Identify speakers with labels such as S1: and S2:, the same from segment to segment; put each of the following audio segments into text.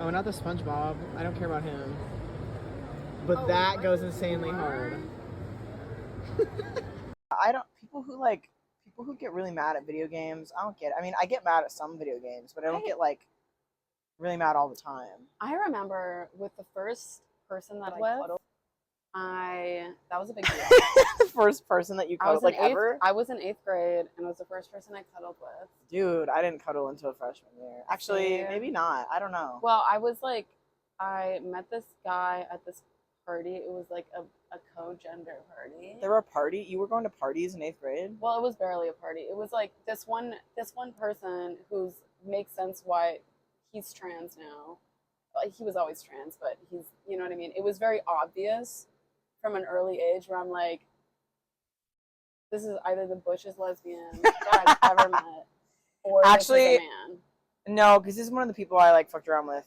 S1: Oh, not the SpongeBob. I don't care about him. But that goes insanely hard.
S2: I don't. People who get really mad at video games. I don't get it. I mean, I get mad at some video games, but I don't get like really mad all the time.
S3: I remember with the first person that that was a big deal.
S2: The first person that you cuddled ever?
S3: I was in 8th grade, and it was the first person I cuddled with.
S2: Dude, I didn't cuddle until freshman year. Actually, maybe not. I don't know.
S3: Well, I met this guy at this party. It was like a co-gender party.
S2: There were a party? You were going to parties in 8th grade?
S3: Well, it was barely a party. It was like this one person who's makes sense why he's trans now. Like, he was always trans, but he's, you know what I mean? It was very obvious from an early age where I'm like, this is either the bushest lesbian that I've ever met, or
S2: actually,
S3: this is a man.
S2: No, because this is one of the people I like fucked around with,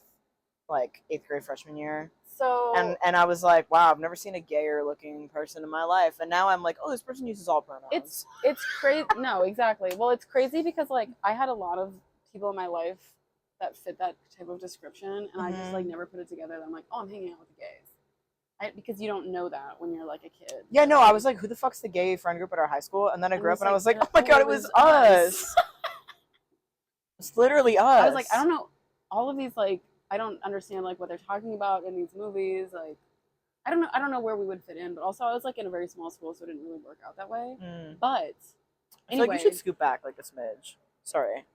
S2: like 8th grade freshman year.
S3: So
S2: and I was like, wow, I've never seen a gayer looking person in my life, and now I'm like, oh, this person uses all pronouns.
S3: It's crazy. No, exactly. Well, it's crazy because like I had a lot of people in my life that fit that type of description, and I just like never put it together. I'm like, oh, I'm hanging out with the gays. Because you don't know that when you're like a kid.
S2: Yeah, no, I was like, who the fuck's the gay friend group at our high school? And then I grew up and I was like, oh my god, it was us. It's literally us.
S3: I was like, I don't know, all of these, like, I don't understand like what they're talking about in these movies. Like, I don't know where we would fit in, but also I was like in a very small school, so it didn't really work out that way. But
S2: I feel like you should scoot back like a smidge. Sorry.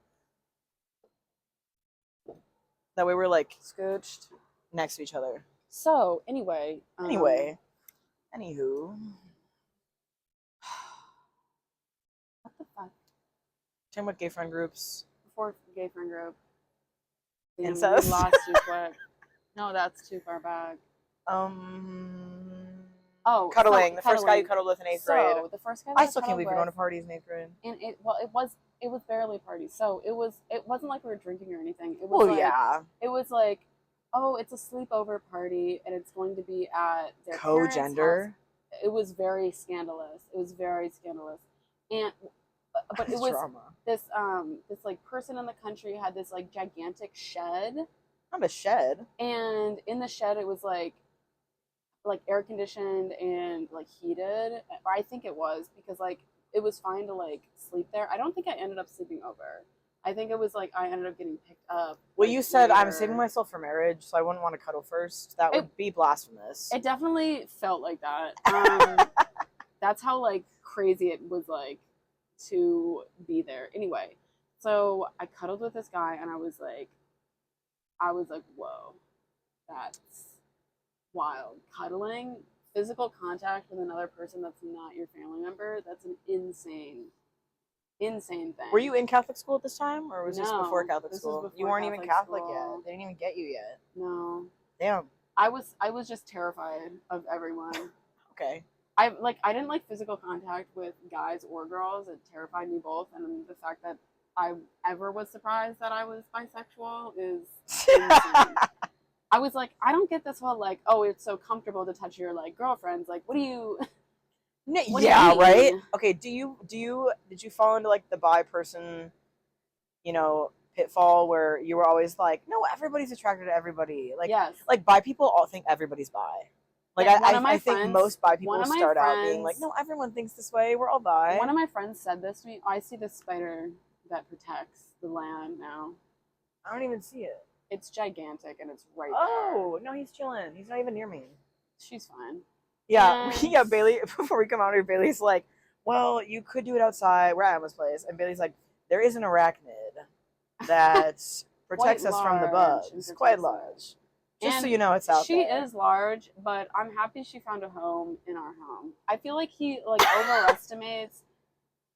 S2: That way we're like
S3: scooched
S2: next to each other.
S3: So anyway.
S2: Anywho.
S3: What the fuck?
S2: Talking about gay friend groups.
S3: Before gay friend group.
S2: Incest.
S3: We lost too quick. No, that's too far back.
S2: Cuddling. The first guy you cuddled with in 8th grade.
S3: The first guy
S2: I still can't believe you're going to parties in 8th grade.
S3: And it was barely parties. So it wasn't like we were drinking or anything. It was It was like, oh, it's a sleepover party, and it's going to be at their
S2: co-gender.
S3: It was very scandalous. And but it was drama. This like person in the country had this like gigantic shed.
S2: Not a shed.
S3: And in the shed, it was like air conditioned and like heated. Or I think it was, because like it was fine to like sleep there. I don't think I ended up sleeping over. I think it was like I ended up getting picked up.
S2: Well, you said I'm saving myself for marriage, so I wouldn't want to cuddle first. That would be blasphemous.
S3: It definitely felt like that. That's how like crazy it was like to be there. Anyway, so I cuddled with this guy, and I was like, whoa, that's wild. Cuddling, physical contact with another person that's not your family member, that's an insane thing.
S2: Were you in Catholic school at this time, or was this before Catholic
S3: school?
S2: Before you weren't even Catholic yet. They didn't even get you yet.
S3: No.
S2: Damn.
S3: I was just terrified of everyone.
S2: Okay.
S3: I didn't like physical contact with guys or girls. It terrified me both, and the fact that I ever was surprised that I was bisexual is insane. I was like, I don't get this whole like, oh, it's so comfortable to touch your like girlfriends. Like, what do you?
S2: Yeah, right. Okay, did you fall into like the bi person, pitfall where you were always like, no, everybody's attracted to everybody. Like,
S3: yes.
S2: Like bi people all think everybody's bi. Like, I think most bi people start out being like, no, everyone thinks this way. We're all bi.
S3: One of my friends said this to me. I see this spider that protects the land now.
S2: I don't even see it.
S3: It's gigantic, and it's right there.
S2: Oh, no, he's chilling. He's not even near me.
S3: She's fine.
S2: Yeah, yeah, Bailey, before we come out here, Bailey's like, well, you could do it outside. We're at Emma's place. And Bailey's like, there is an arachnid that protects us from the bugs. Quite large. Just so you know, it's out there.
S3: She is large, but I'm happy she found a home in our home. I feel like he like overestimates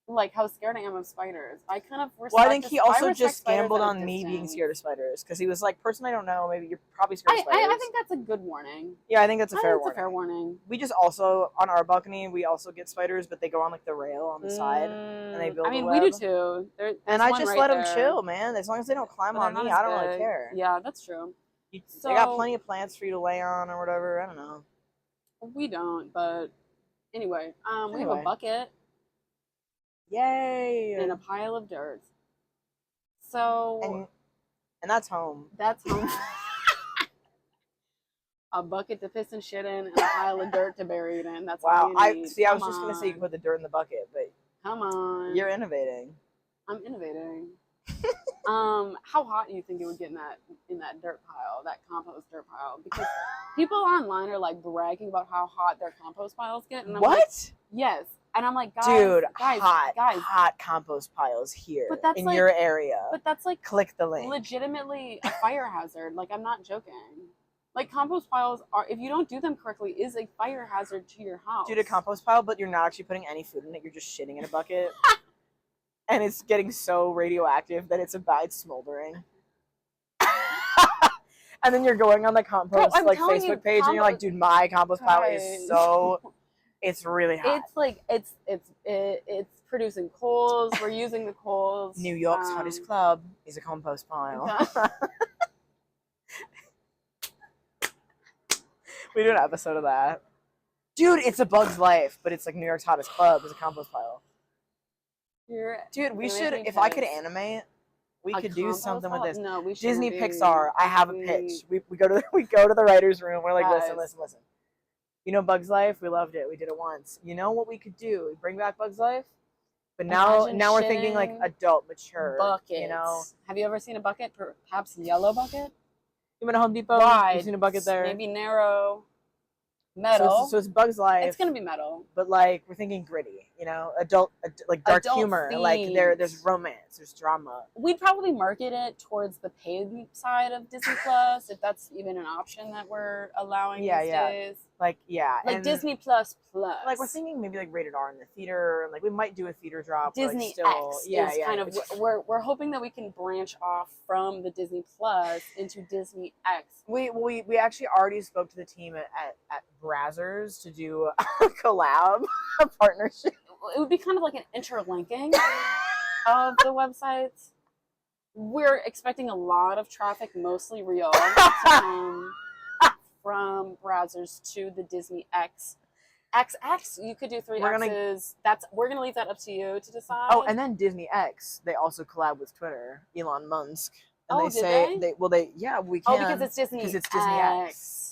S3: like how scared I am of spiders. I kind of respect.
S2: Well, I think he also just gambled on me being scared of spiders, because he was like, person I don't know, maybe you're probably scared of spiders.
S3: I think that's a good warning.
S2: Yeah, I think that's a fair warning.
S3: It's a fair warning.
S2: We just also, on our balcony, we also get spiders, but they go on like the rail on the side, and they build a web.
S3: We do too.
S2: And I just let them chill, man. As long as they don't climb on me, I don't really care.
S3: Yeah, that's true.
S2: They got plenty of plants for you to lay on or whatever. I don't know.
S3: We don't, but anyway, we have a bucket.
S2: Yay!
S3: And a pile of dirt. So
S2: and that's home.
S3: That's home. a bucket to piss and shit in, and a pile of dirt to bury it in. That's
S2: Wow.
S3: all you need.
S2: I was just gonna say you can put the dirt in the bucket, but
S3: Come on.
S2: you're innovating.
S3: I'm innovating. How hot do you think it would get in that dirt pile, that compost dirt pile? Because people online are like bragging about how hot their compost piles get, and I'm like,
S2: What?
S3: yes. And I'm like, guys,
S2: Dude,
S3: guys,
S2: hot compost piles here
S3: But that's
S2: in
S3: like-
S2: your area.
S3: but that's like
S2: Click the link.
S3: legitimately a fire hazard. Like, I'm not joking. Like, compost piles are, if you don't do them correctly, is a fire hazard to your house.
S2: Dude, a compost pile, but you're not actually putting any food in it. You're just shitting in a bucket. And it's getting so radioactive that it's smoldering. And then you're going on the compost
S3: I'm telling you,
S2: Facebook page and you're like, dude, my compost pile is
S3: Guys.
S2: so, it's really hot.
S3: It's like it's producing coals. We're using the coals.
S2: New York's hottest club is a compost pile. We do an episode of that. Dude, it's A Bug's Life, but it's like New York's hottest club is a compost pile. Dude, we should, if I could animate, we could do something with this.
S3: No, we should.
S2: Disney Pixar, I have a pitch. We go to the writer's room. We're like,
S3: Guys.
S2: listen. You know Bug's Life? We loved it. We did it once. You know what we could do? We bring back Bug's Life? But now we're thinking like adult, mature.
S3: Buckets.
S2: You know?
S3: Have you ever seen a bucket? Perhaps yellow bucket?
S2: You been to Home Depot?
S3: Wide.
S2: You've seen a bucket there?
S3: Maybe narrow. Metal.
S2: So it's Bug's Life.
S3: It's gonna be metal.
S2: But like we're thinking gritty, you know, like dark
S3: Adult
S2: humor,
S3: themes.
S2: like there's romance, there's drama.
S3: We'd probably market it towards the paid side of Disney Plus, if that's even an option that we're allowing these days.
S2: Like
S3: Like Disney Plus Plus.
S2: Like we're thinking maybe like rated R in the theater, and like we might do a theater drop.
S3: Disney
S2: but, like, still,
S3: X is kind of we're hoping that we can branch off from the Disney Plus into Disney X.
S2: We actually already spoke to the team at raads-r to do a collab, a partnership.
S3: It would be kind of like an interlinking of the websites. We're expecting a lot of traffic, mostly real, to come from browsers to the Disney X. XX, you could do 3 X's. We're gonna leave that up to you to decide.
S2: Oh, and then Disney X, they also collab with Twitter, Elon Musk. And
S3: did they?
S2: We can.
S3: Oh, because it's Disney
S2: X.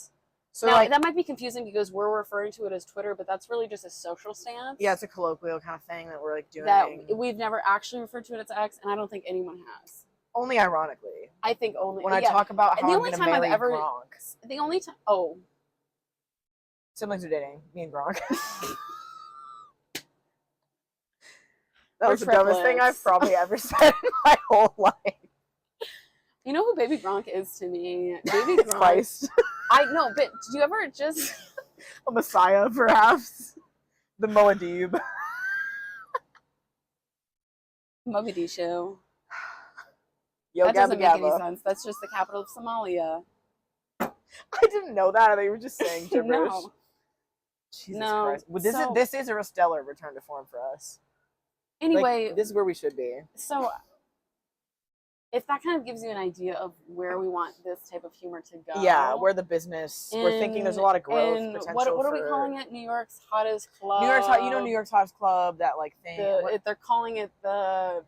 S2: So
S3: now,
S2: like,
S3: that might be confusing because we're referring to it as Twitter, but that's really just a social stance.
S2: yeah, it's a colloquial kind of thing that we're like doing.
S3: That we've never actually referred to it as X, and I don't think anyone has.
S2: Only ironically.
S3: I think only
S2: when I talk about how
S3: the
S2: I'm
S3: only
S2: gonna
S3: time I've
S2: marry
S3: ever
S2: Gronk.
S3: the only time
S2: Siblings are dating. Me and Gronk. That
S3: We're
S2: was the dumbest thing I've
S3: triplets.
S2: probably ever said in my whole life.
S3: You know who Baby Gronk is to me? Baby
S2: It's
S3: Gronk.
S2: Christ.
S3: I know, but did you ever just
S2: A Messiah, perhaps. The Moadib.
S3: Mogadishu?
S2: Yo,
S3: That doesn't
S2: Gabba
S3: make any
S2: Gabba.
S3: sense. That's just the capital of Somalia.
S2: I didn't know that. I thought you were just saying gibberish.
S3: No.
S2: Jesus
S3: No.
S2: Christ. Well, this is a stellar return to form for us.
S3: Anyway,
S2: Like, this is where we should be.
S3: so if that kind of gives you an idea of where we want this type of humor to go.
S2: Yeah, we're the business. We're thinking there's a lot of growth potential.
S3: What are we
S2: for-
S3: calling it? New York's hottest club.
S2: New York's hot. You know New York's hottest club. That like thing.
S3: They're calling it the.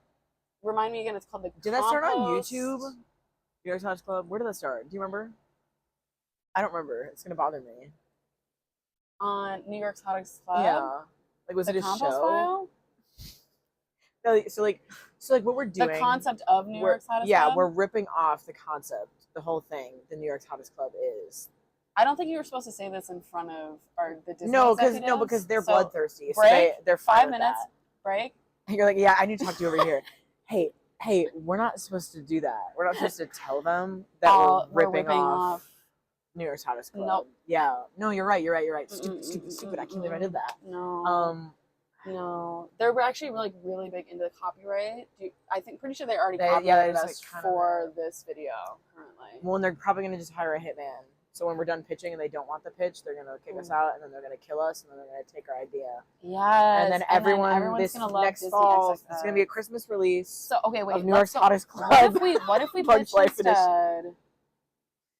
S3: Remind me again. It's called the.
S2: Did that start on
S3: Compost.
S2: YouTube? New York's hottest club. Where did that start? Do you remember? I don't remember. It's gonna bother me.
S3: On New York's hottest club.
S2: Yeah. Like was
S3: The
S2: it a
S3: Compost
S2: show?
S3: File?
S2: No, so like what we're doing.
S3: The concept of New York's hottest
S2: yeah,
S3: club.
S2: we're ripping off the concept, the whole thing. The New York's hottest club is.
S3: I don't think you were supposed to say this in front of the Disney
S2: because
S3: executives.
S2: they're
S3: So,
S2: bloodthirsty. So
S3: break,
S2: they're fine
S3: 5
S2: with
S3: minutes.
S2: that.
S3: Break.
S2: And you're like, yeah, I need to talk to you over here. Hey, we're not supposed to do that. We're not supposed to tell them that we're ripping off New York's hottest club.
S3: Nope.
S2: Yeah. No, you're right. Stupid. I can't believe I did that.
S3: No. No. They're actually like really big into copyright. Pretty sure they already copyrighted
S2: just,
S3: us
S2: like,
S3: for this video currently.
S2: Well, and they're probably gonna just hire a hitman. So when we're done pitching and they don't want the pitch, they're gonna kick us out, and then they're gonna kill us, and then they're gonna take our idea.
S3: Yes.
S2: And then everyone's
S3: this
S2: gonna love next fall, it's gonna be a Christmas release.
S3: So okay, wait.
S2: Of New York's hottest club.
S3: What if we
S2: Bugs
S3: pitched
S2: Life
S3: instead?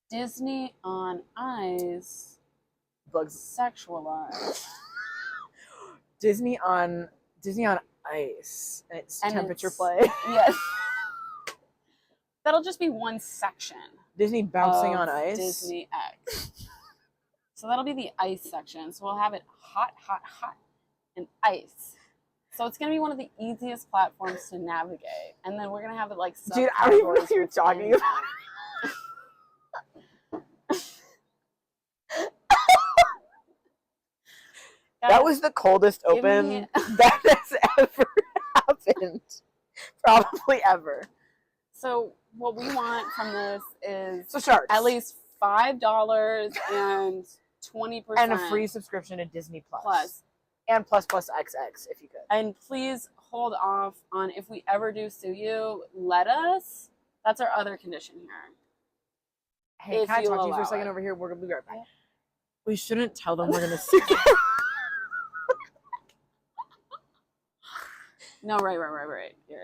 S3: Disney on Ice.
S2: Bugs.
S3: Sexualized.
S2: Disney on Ice, and it's
S3: And
S2: temperature
S3: it's-
S2: play.
S3: Yes. That'll just be one section.
S2: Disney bouncing
S3: of
S2: on ice.
S3: Disney X. So that'll be the ice section. So we'll have it hot, hot, hot, and ice. So it's gonna be one of the easiest platforms to navigate, and then we're gonna have it like.
S2: Dude, I don't even know what you're talking about. That was the coldest open that has ever happened. Probably ever.
S3: So what we want from this is
S2: sharks.
S3: At least $5 and 20%
S2: and a free subscription to Disney
S3: Plus.
S2: And plus XX if you could.
S3: And please hold off on, if we ever do sue you, let us. That's our other condition here.
S2: Hey, can I talk to you for a second over here? We're gonna be right back. Yeah. We shouldn't tell them we're gonna sue them.
S3: No, right. Yeah.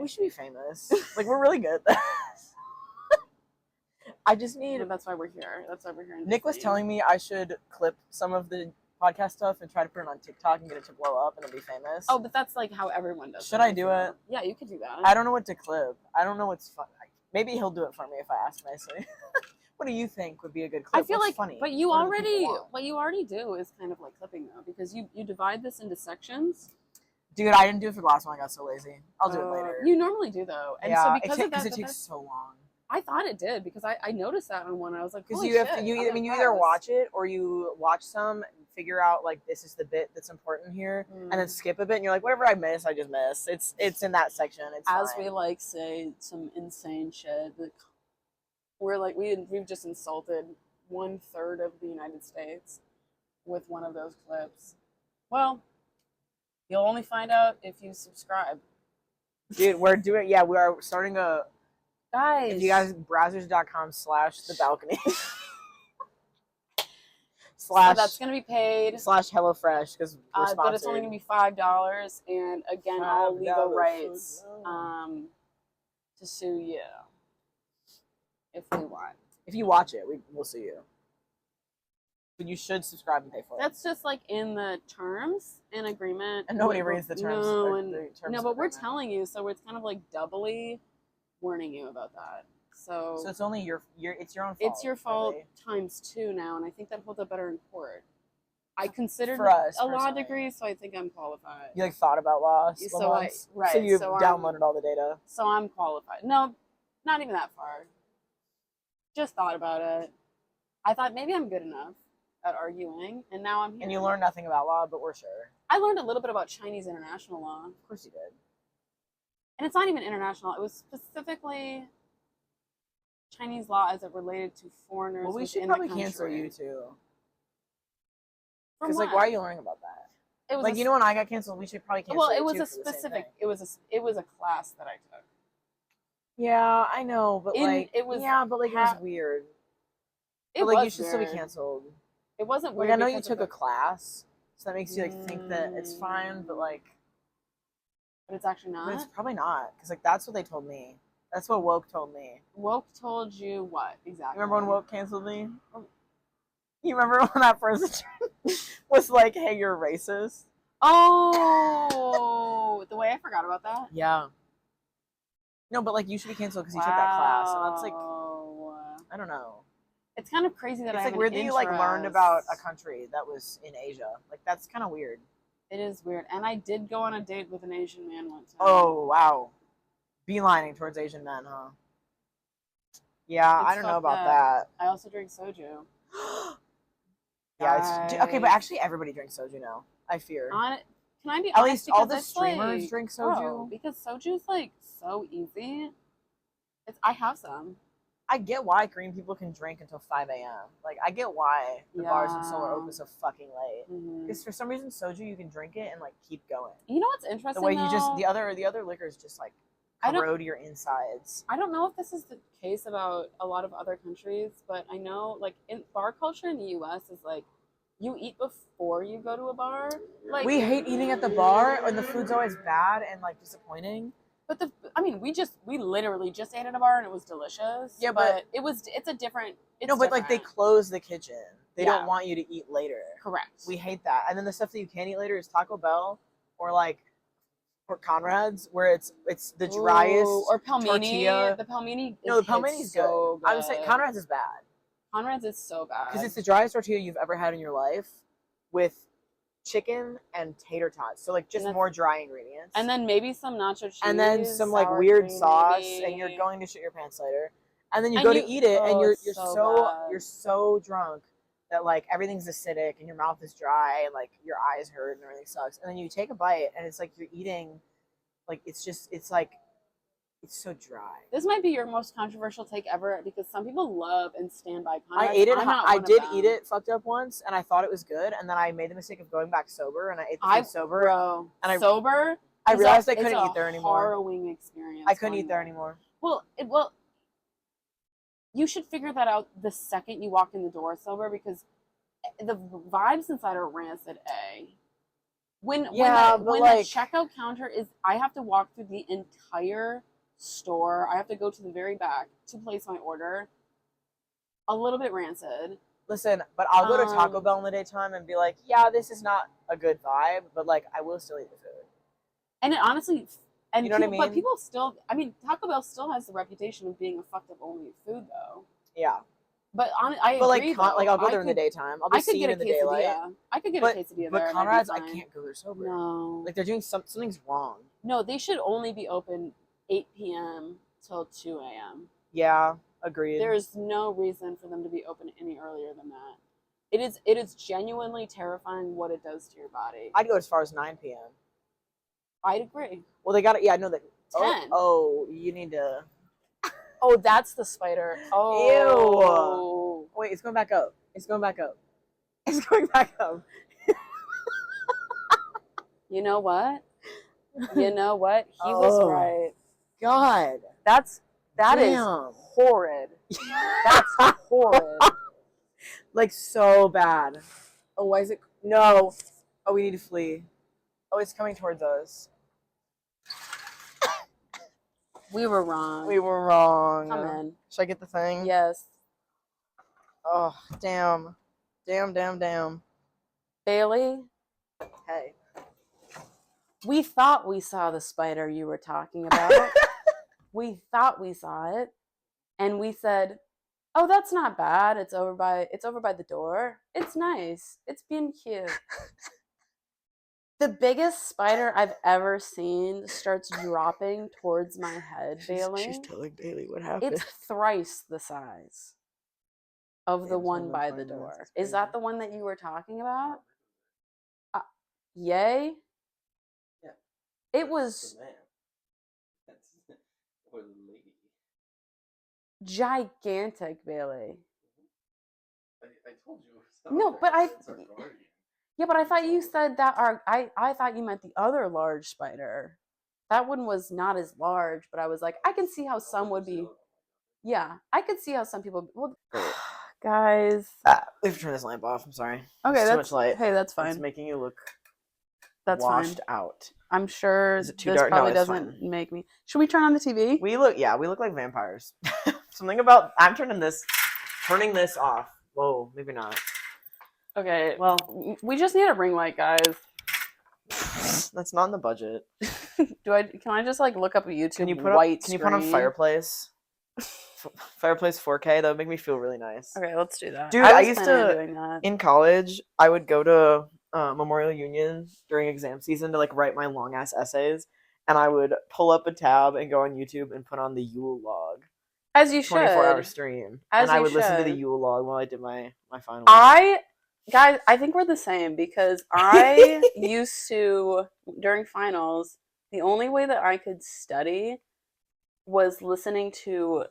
S2: We should be famous. Like, we're really good at this. I just need...
S3: That's why we're here.
S2: Nick was telling me I should clip some of the podcast stuff and try to put it on TikTok and get it to blow up and it'll be famous.
S3: Oh, but that's like how everyone does it.
S2: Should I do it?
S3: Yeah, you could do that.
S2: I don't know what to clip. I don't know what's fun. Maybe he'll do it for me if I ask nicely. What do you think would be a good clip?
S3: I feel
S2: What's
S3: like
S2: funny?
S3: But you already... What you already do is kind of like clipping, though, because you divide this into sections.
S2: Dude, I didn't do it for the last one. I got so lazy. I'll do it later.
S3: You normally do, though. And
S2: yeah,
S3: so because of
S2: it takes so long.
S3: I thought it did because I noticed that on one. I was like,
S2: because you have to. You either watch it or you watch some and figure out like this is the bit that's important here, and then skip a bit and you're like, whatever I miss, I just miss. It's in that section. It's
S3: as
S2: fine.
S3: We like say some insane shit. We're like we've just insulted 1/3 of the United States with one of those clips. Well, you'll only find out if you subscribe.
S2: Dude, we are starting a...
S3: Guys.
S2: If you guys, browsers.com/thebalcony.
S3: So that's going to be paid.
S2: /HelloFresh, because we're sponsored.
S3: But it's only going to be $5. And again, all legal rights to sue you if we want.
S2: If you watch it, we'll sue you. But you should subscribe and pay for it.
S3: That's just like in the terms and agreement.
S2: And nobody reads the terms.
S3: No, but we're telling you, so it's kind of like doubly warning you about that. So
S2: it's only it's your own fault.
S3: It's your fault times 2 now, and I think that holds up better in court. I considered a law degree, so I think I'm qualified.
S2: You like thought about law?
S3: So
S2: you've downloaded all the data.
S3: So I'm qualified. No, not even that far. Just thought about it. I thought maybe I'm good enough at arguing, and now I'm here.
S2: And you learned nothing about law, but we're sure.
S3: I learned a little bit about Chinese international law.
S2: Of course you did.
S3: And it's not even international. It was specifically Chinese law as it related to foreigners.
S2: Well, we should probably cancel you too. Because why are you learning about that? It was like when I got canceled, we should probably cancel.
S3: Well, it was a specific. It was a class that I took.
S2: Yeah, I know, but it was weird. You should still be canceled.
S3: It wasn't weird.
S2: I know you took a class, so that makes you think that it's fine, but
S3: it's actually not.
S2: But it's probably not, because that's what they told me. That's what Woke told me.
S3: Woke told you what exactly?
S2: You remember when Woke canceled me? You remember when that person was like, "Hey, you're racist"?
S3: Oh, the way I forgot about that.
S2: Yeah. No, but you should be canceled because you took that class, and that's I don't know.
S3: It's kind of crazy that
S2: it's weird that you learned about a country that was in Asia. That's kind of weird.
S3: It is weird, and I did go on a date with an Asian man one time.
S2: Oh wow, beelining towards Asian men, huh? Yeah, I don't know about that.
S3: I also drink soju.
S2: Yeah, okay, but actually everybody drinks soju now. I fear.
S3: Can I be
S2: at
S3: honest?
S2: least all the streamers drink soju
S3: because soju's so easy. I have some.
S2: I get why Korean people can drink until 5 a.m. I get why the bars in Seoul are open so fucking late. Because for some reason, soju, you can drink it and keep going.
S3: You know what's interesting?
S2: The way you the other liquors just corrode your insides.
S3: I don't know if this is the case about a lot of other countries, but I know in bar culture in the U.S. is you eat before you go to a bar.
S2: We hate eating at the bar, and the food's always bad and disappointing.
S3: But we literally just ate at a bar and it was delicious.
S2: Yeah, but
S3: it's a different.
S2: They close the kitchen. They don't want you to eat later.
S3: Correct.
S2: We hate that. And then the stuff that you can eat later is Taco Bell or Conrad's, where it's the driest
S3: or pelmeni.
S2: tortilla.
S3: The pelmeni.
S2: No, the pelmeni's
S3: so
S2: good. I would say Conrad's is bad.
S3: Conrad's is so bad.
S2: Because it's the driest tortilla you've ever had in your life with chicken and tater tots. So like just more dry ingredients.
S3: And then maybe some nacho cheese.
S2: And then some like weird sauce, and you're going to shit your pants later. And then you go to eat it, and you're so drunk that like everything's acidic and your mouth is dry and like your eyes hurt and everything sucks. And then you take a bite, and it's like you're eating, like it's so dry.
S3: This might be your most controversial take ever because some people love and stand by Conrad's.
S2: I ate it. I did eat it fucked up once, and I thought it was good, and then I made the mistake of going back sober, and I ate the food sober.
S3: Bro,
S2: and
S3: sober.
S2: I realized I couldn't eat there anymore.
S3: Harrowing experience.
S2: I couldn't eat there anymore.
S3: Well, you should figure that out the second you walk in the door sober because the vibes inside are rancid. When the checkout counter is, I have to walk through the entire store. I have to go to the very back to place my order. A little bit rancid.
S2: Listen, but I'll go to Taco Bell in the daytime and be like, yeah, this is not a good vibe, but like I will still eat the food. And
S3: it honestly, and
S2: you know what I mean?
S3: But people still, Taco Bell still has the reputation of being a fucked up only food though.
S2: Yeah.
S3: But I agree.
S2: Like I'll go there in the daytime. I'll just see it in the daylight.
S3: I could get a quesadilla there.
S2: But Conrad's, I can't go there sober.
S3: No.
S2: Like they're doing something's wrong.
S3: No, they should only be open 8 p.m. till 2 a.m.
S2: Yeah, agreed.
S3: There's no reason for them to be open any earlier than that. It is genuinely terrifying what it does to your body.
S2: I'd go as far as 9 p.m.
S3: I'd agree.
S2: Well, they got it. Yeah, I know that.
S3: 10.
S2: Oh, you need to.
S3: Oh, that's the spider. Oh.
S2: Ew. Wait, it's going back up. It's going back up. It's going back up.
S3: You know what? You know what? He was right.
S2: God.
S3: That is horrid. That's horrid.
S2: Like so bad. Oh, why is it? No. Oh, we need to flee. Oh, it's coming towards us.
S3: We were wrong.
S2: We were wrong.
S3: Come in.
S2: Should I get the thing?
S3: Yes.
S2: Oh, damn. Damn.
S3: Bailey?
S2: Hey.
S3: We thought we saw the spider you were talking about. We thought we saw it. And we said, oh, that's not bad. It's over by the door. It's nice. It's being cute. The biggest spider I've ever seen starts dropping towards my head, Bailey.
S2: She's telling Bailey what happened.
S3: It's thrice the size of the one by the door. Is that the one that you were talking about? Yay?
S4: Yeah.
S3: It was
S4: or the lady.
S3: Gigantic, Bailey.
S4: I told you.
S3: No, but but I thought you said that I thought you meant the other large spider. That one was not as large, but I was like, I can see how some would be. Yeah, I could see how some people. Well, guys,
S2: we have to turn this lamp off. I'm sorry.
S3: Okay,
S2: it's too much light.
S3: Hey, that's fine.
S2: It's making you look.
S3: That's
S2: washed
S3: fine.
S2: out.
S3: I'm sure
S2: Is it too
S3: this
S2: dark?
S3: probably
S2: No, it's
S3: doesn't
S2: fine.
S3: make me. Should we turn on the TV?
S2: We look like vampires. Something about I'm turning this off. Whoa, maybe not.
S3: Okay, well, we just need a ring light, guys.
S2: That's not in the budget.
S3: Can I just like look up a YouTube
S2: Can you put on Fireplace? Fireplace 4K, that would make me feel really nice.
S3: Okay, let's do that.
S2: Dude,
S3: I
S2: used to in college, I would go to Memorial Union during exam season to like write my long ass essays, and I would pull up a tab and go on YouTube and put on the Yule log.
S3: As you should.
S2: 24-hour stream. And I would listen to the Yule log while I did my final.
S3: Guys, I think we're the same because I used to, during finals, the only way that I could study was listening to,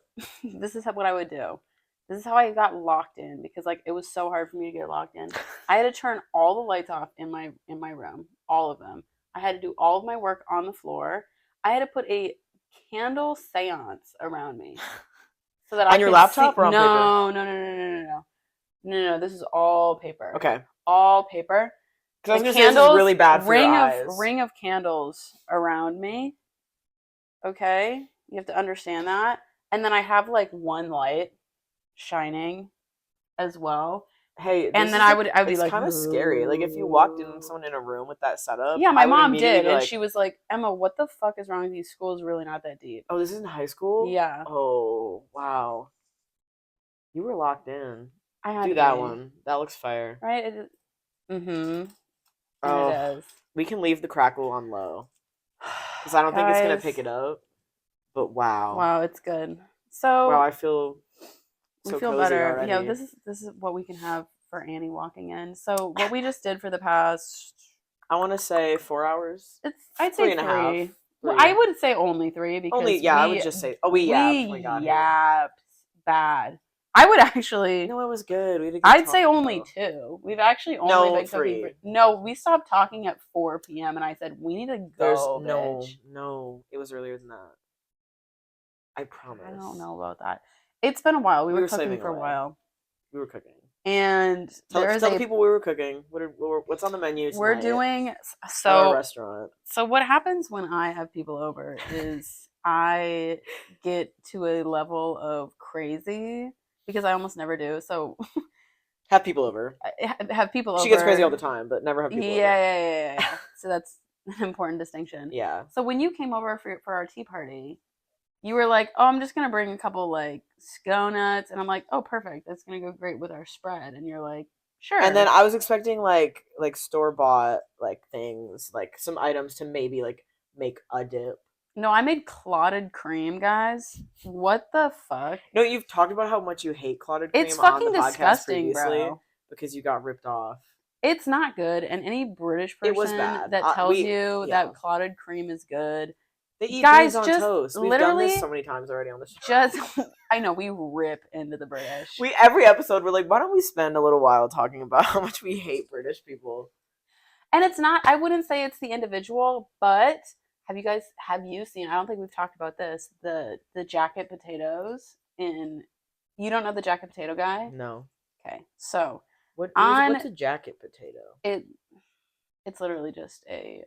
S3: this is what I would do. This is how I got locked in because like it was so hard for me to get locked in. I had to turn all the lights off in my room, all of them. I had to do all of my work on the floor. I had to put a candle seance around me so that
S2: on your laptop or on
S3: paper? No, this is all paper.
S2: Okay.
S3: All paper.
S2: Because I was going to say this is really bad for your eyes.
S3: Ring of candles around me. Okay? You have to understand that. And then I have like one light shining as well.
S2: Hey,
S3: and then I would be like,
S2: it's kind of scary. Like if you walked someone in a room with that setup.
S3: Yeah, my mom did, and she was like, Emma, what the fuck is wrong with you? School is really not that deep.
S2: Oh, this is in high school?
S3: Yeah.
S2: Oh, wow. You were locked in.
S3: I had
S2: Do
S3: to
S2: that
S3: be.
S2: one. That looks fire.
S3: Right? Mm-hmm. And
S2: Oh,
S3: it is.
S2: we can leave the crackle on low. Because I don't think it's going to pick it up. But wow.
S3: Wow, it's good. So
S2: Wow, I feel
S3: we
S2: so
S3: feel
S2: cozy
S3: better.
S2: already.
S3: Yeah, this is what we can have for Annie walking in. So what we just did for the past,
S2: I want to say 4 hours.
S3: I'd say
S2: 3.5.
S3: Well, I would say only 3 because
S2: I would just say. Oh, we yapped. We got here.
S3: yapped bad. I would actually.
S2: No, it was good. We had a good
S3: I'd say
S2: talk,
S3: only
S2: though.
S3: 2. We've actually only
S2: No,
S3: been
S2: 3.
S3: cooking. No, we stopped talking at 4 p.m. and I said we need to go.
S2: No. It was earlier than that. I promise.
S3: I don't know about that. It's been a while. We were cooking
S2: slaving
S3: for a
S2: away.
S3: while.
S2: We were cooking.
S3: And
S2: tell the people we were cooking. What's on the menu tonight?
S3: We're doing
S2: at our restaurant.
S3: So what happens when I have people over is I get to a level of crazy because I almost never do. So
S2: have people over.
S3: Have people over.
S2: She gets crazy all the time, but never have people over.
S3: Yeah. So that's an important distinction.
S2: Yeah.
S3: So when you came over for our tea party, you were like, "Oh, I'm just gonna bring a couple like SCO nuts," and I'm like, "Oh, perfect. That's gonna go great with our spread." And you're like, "Sure."
S2: And then I was expecting like store bought like things, like some items to maybe like make a dip.
S3: No, I made clotted cream, guys. What the fuck?
S2: No, you've talked about how much you hate clotted cream.
S3: It's fucking
S2: on the podcast
S3: disgusting,
S2: previously,
S3: bro.
S2: Because you got ripped off.
S3: It's not good, and any British person
S2: it was bad.
S3: that tells you that clotted cream is good,
S2: they eat
S3: guys,
S2: beans on
S3: just
S2: toast. We've done this so many times already on the show.
S3: I know we rip into the British.
S2: Every episode we're like, why don't we spend a little while talking about how much we hate British people?
S3: And it's not. I wouldn't say it's the individual, but have you seen? I don't think we've talked about this. The jacket potatoes in. You don't know the jacket potato guy?
S2: No.
S3: Okay, so
S2: what's a jacket potato?
S3: It's literally just a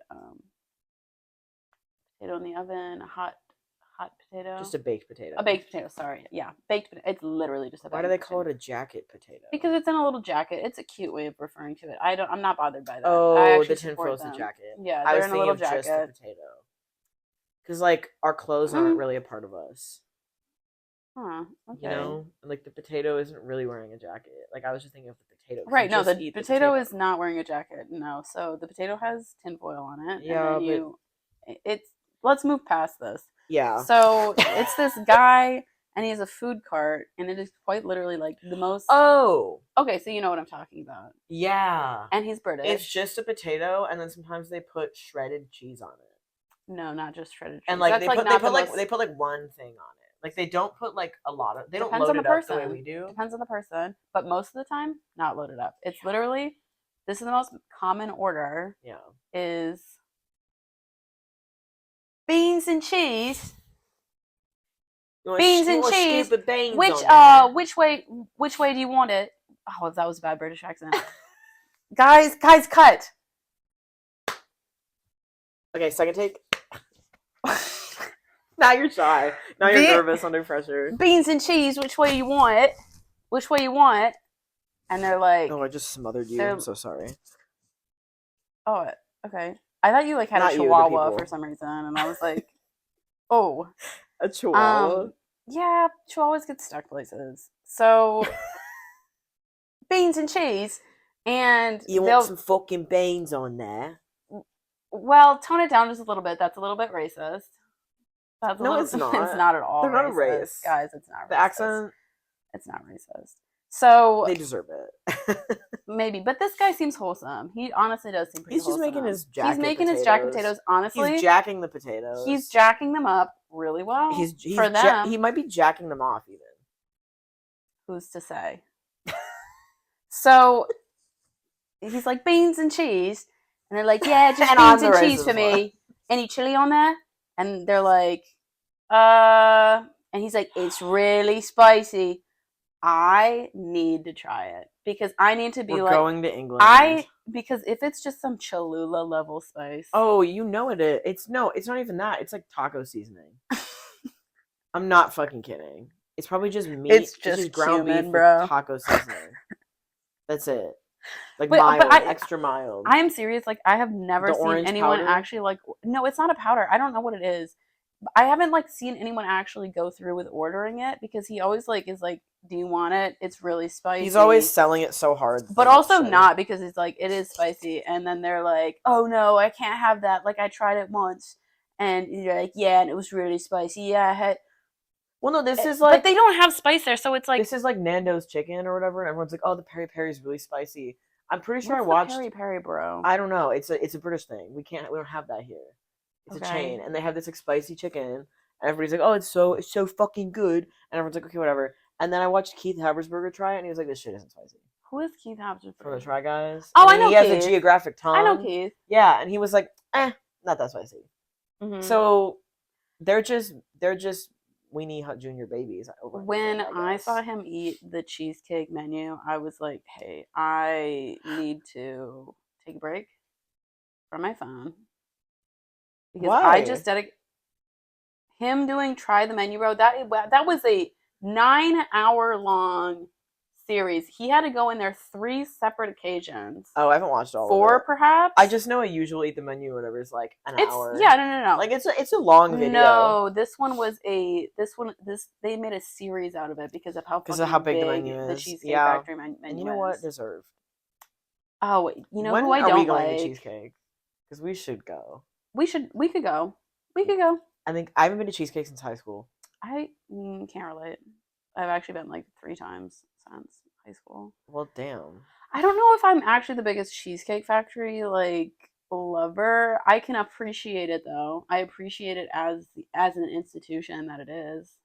S3: potato in the oven, a hot potato.
S2: Just a baked potato.
S3: A baked potato, sorry. Yeah, baked potato. It's literally just a baked
S2: Why do they call it a jacket potato?
S3: Because it's in a little jacket. It's a cute way of referring to it. I'm not bothered by that.
S2: Oh, the tinfoil's the jacket.
S3: Yeah,
S2: I
S3: they're
S2: was
S3: in a little
S2: thinking of
S3: jacket.
S2: just the potato. Because like our clothes aren't really a part of us.
S3: Huh. Okay.
S2: You know, like the potato isn't really wearing a jacket. Like I was just thinking of the potato.
S3: Right. No, the potato is not wearing a jacket. No. So the potato has tinfoil on it.
S2: Yeah,
S3: and then let's move past this.
S2: Yeah.
S3: So it's this guy, and he has a food cart, and it is quite literally like the most.
S2: Oh.
S3: Okay, so you know what I'm talking about.
S2: Yeah.
S3: And he's British.
S2: It's just a potato, and then sometimes they put shredded cheese on it.
S3: No, not just shredded cheese.
S2: And like
S3: That's
S2: they put like one thing on it. Like they don't put like a lot of. They don't load it up the way we do.
S3: Depends on the person, but most of the time, not loaded up. It's literally, this is the most common order.
S2: Yeah.
S3: Is beans and cheese. Beans and cheese. Which way do you want it? Oh, that was a bad British accent. guys, cut.
S2: Okay, second take. Now you're shy. Now you're nervous under pressure.
S3: Beans and cheese. Which way you want it? Which way you want it? And they're like,
S2: "Oh, I just smothered you. I'm so sorry."
S3: Oh, okay. I thought you like had a chihuahua for some reason, and I was like, "Oh,
S2: a chihuahua."
S3: Yeah, chihuahuas get stuck places. So beans and cheese, and
S2: you want some fucking beans on there.
S3: Well, tone it down just a little bit. That's a little bit racist.
S2: It's not.
S3: It's not at all.
S2: They're not a race,
S3: guys. It's not.
S2: The
S3: racist.
S2: accent.
S3: It's not racist. So
S2: they deserve it.
S3: Maybe, but this guy seems wholesome. He honestly does seem pretty wholesome.
S2: He's just making his
S3: jacket potatoes. Honestly,
S2: he's jacking the potatoes.
S3: He's jacking them up really well. For them.
S2: He might be jacking them off even.
S3: Who's to say? So he's like, beans and cheese, and they're like, yeah, just beans and cheese for me. Any chili on there? And they're like, and he's like, it's really spicy. I need to try it because I need to be
S2: We're
S3: like
S2: going to England.
S3: Because if it's just some Cholula level spice.
S2: Oh, you know it is. It's not even that. It's like taco seasoning. I'm not fucking kidding. It's probably just meat.
S3: It's just
S2: ground
S3: cumin,
S2: beef
S3: bro.
S2: with taco seasoning. That's it. Like
S3: mild,
S2: extra mild.
S3: I am serious. Like I have never seen anyone actually like. No, it's not a powder. I don't know what it is. I haven't like seen anyone actually go through with ordering it because he always like is like do you want it? It's really spicy.
S2: He's always selling it so hard.
S3: But
S2: I'm
S3: also
S2: sure.
S3: not, because it's like, it is spicy. And then they're like, oh no, I can't have that. Like, I tried it once. And you're like, yeah, and it was really spicy. Yeah, I had.
S2: Well, no, this is like.
S3: But they don't have spice there, so it's like.
S2: This is like Nando's chicken or whatever, and everyone's like, oh, the peri peri is really spicy. I'm pretty sure
S3: What's
S2: I watched.
S3: the peri peri, bro?
S2: I don't know. It's a British thing. We don't have that here. It's a chain, and they have this like spicy chicken, and everybody's like, oh, it's so fucking good, and everyone's like, okay, whatever. And then I watched Keith Habersberger try it, and he was like, this shit isn't spicy.
S3: Who is Keith Habersberger?
S2: From the Try Guys.
S3: Oh,
S2: and
S3: I know
S2: he has
S3: Keith.
S2: a geographic tongue.
S3: I know Keith.
S2: Yeah, and he was like, not that spicy.
S3: Mm-hmm.
S2: So they're just Weenie Hut Junior babies.
S3: When I saw him eat the cheesecake menu, I was like, hey, I need to take a break from my phone. Because
S2: Why?
S3: I just dedicated him doing Try the Menu, bro. That was a 9-hour long series. He had to go in there 3 separate occasions.
S2: Oh, I haven't watched all
S3: 4
S2: of it.
S3: perhaps.
S2: I just know I usually eat the menu or whatever is like an hour.
S3: Yeah, no.
S2: Like it's a long video.
S3: No, this they made a series out of it because of how
S2: big the menu is.
S3: The Cheesecake Factory menu
S2: And you know what? Deserved.
S3: Oh, you know
S2: when
S3: who I
S2: are
S3: don't
S2: we going
S3: like?
S2: to Cheesecake? Because we should go.
S3: We could go. We could go.
S2: I think I haven't been to Cheesecake since high school.
S3: I can't relate. I've actually been like 3 times since high school.
S2: Well, damn.
S3: I don't know if I'm actually the biggest Cheesecake Factory like lover. I can appreciate it though. I appreciate it as an institution that it is.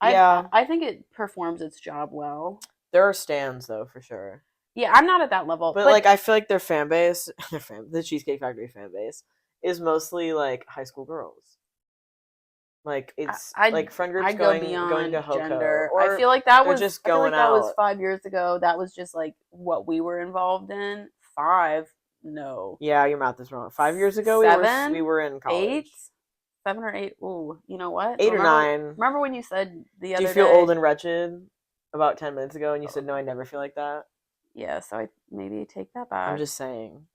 S2: Yeah.
S3: I think it performs its job well.
S2: There are stands though, for sure.
S3: Yeah, I'm not at that level.
S2: But like I feel like their fan base, the Cheesecake Factory fan base, is mostly like high school girls. Like it's like friend groups going to Hoko.
S3: Gender.
S2: Or
S3: I feel like that
S2: they're
S3: was
S2: just
S3: I feel
S2: going
S3: like that was
S2: out.
S3: 5 years ago. That was just like what we were involved in. 5, no.
S2: Yeah, your math is wrong. 5 years ago,
S3: 7,
S2: we were in college.
S3: 8, 7 or 8. Ooh, you know what?
S2: 8 or 9.
S3: Remember when you said the other day?
S2: Do you feel old and wretched? About 10 minutes ago, and you said no, I never feel like that.
S3: Yeah, so I maybe take that back.
S2: I'm just saying.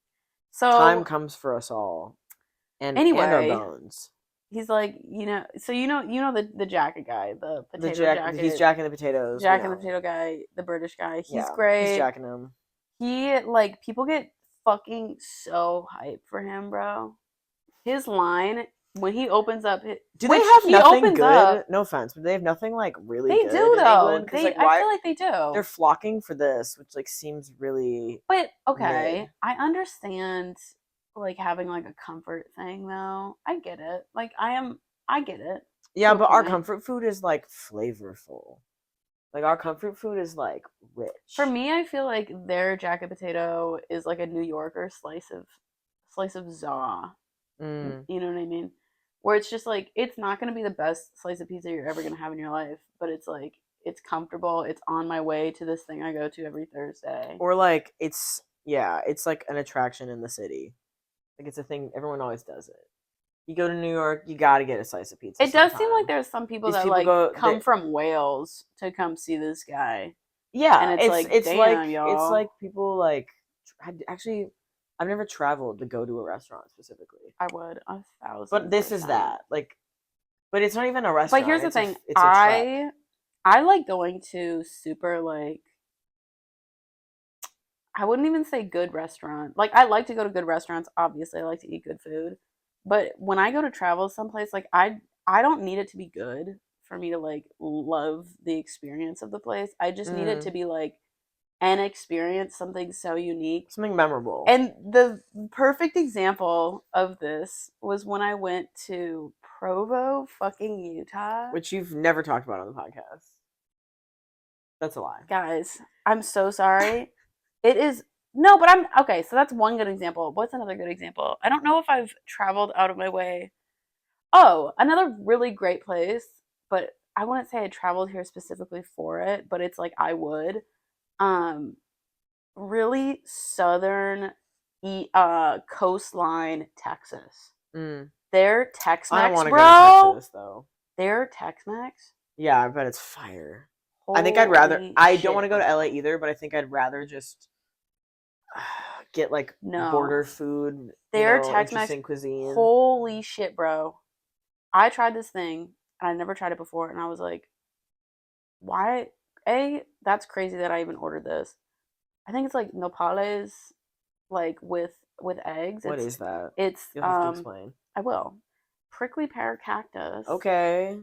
S3: So
S2: time comes for us all, and
S3: anyway,
S2: and our bones.
S3: He's like, so you know the jacket guy, the potato jacket.
S2: He's jacking the potatoes.
S3: Jacking the potato guy, the British guy. He's great.
S2: He's jacking them.
S3: He like people get fucking so hyped for him, bro. His line when he opens up,
S2: do they have nothing good? No offense, but they have nothing like really.
S3: They
S2: good
S3: do
S2: in
S3: though.
S2: England,
S3: I feel like they do.
S2: They're flocking for this, which like seems really.
S3: But okay,
S2: mid.
S3: I understand like having like a comfort thing though. I get it. Like I get it.
S2: Yeah, but our comfort food is like flavorful. Like our comfort food is like rich.
S3: For me, I feel like their jacket potato is like a New Yorker slice of za.
S2: Mm.
S3: You know what I mean? Where it's just like it's not going to be the best slice of pizza you're ever going to have in your life, but it's like it's comfortable. It's on my way to this thing I go to every Thursday.
S2: Or like it's like an attraction in the city. Like it's a thing everyone always does it. You go to New York, you got to get a slice of pizza.
S3: It does seem like there's some people that like come from Wales to come see this guy.
S2: Yeah,
S3: and it's
S2: like people like actually. I've never traveled to go to a restaurant specifically.
S3: I would 1,000%.
S2: But this is that like, but it's not even a restaurant.
S3: But here's the thing:
S2: it's a
S3: I like going to super like. I wouldn't even say good restaurant. Like I like to go to good restaurants. Obviously, I like to eat good food. But when I go to travel someplace, like I don't need it to be good for me to like love the experience of the place. I just need it to be like an experience, something so unique,
S2: something memorable.
S3: And the perfect example of this was when I went to Provo, fucking Utah,
S2: which you've never talked about on the podcast. That's a lie,
S3: guys. I'm so sorry. It is. No, but I'm okay. So that's one good example. What's another good example? I don't know if I've traveled out of my way. Oh, another really great place, but I wouldn't say I traveled here specifically for it, but it's like I would. Really southern coastline Texas. Their Tex-Mex,
S2: I don't want to
S3: bro.
S2: go to Texas though.
S3: Their Tex-Mex?
S2: Yeah, I bet it's fire.
S3: Holy
S2: I think I'd rather.
S3: shit.
S2: I don't want to go to LA either, but I think I'd rather just get like border food.
S3: Their Tex-Mex
S2: interesting cuisine.
S3: Holy shit, bro! I tried this thing and I never tried it before, and I was like, "Why?" That's crazy that I even ordered this. I think it's like nopales, like with eggs.
S2: What is that?
S3: It's
S2: You'll have to explain.
S3: I will. Prickly pear cactus.
S2: Okay.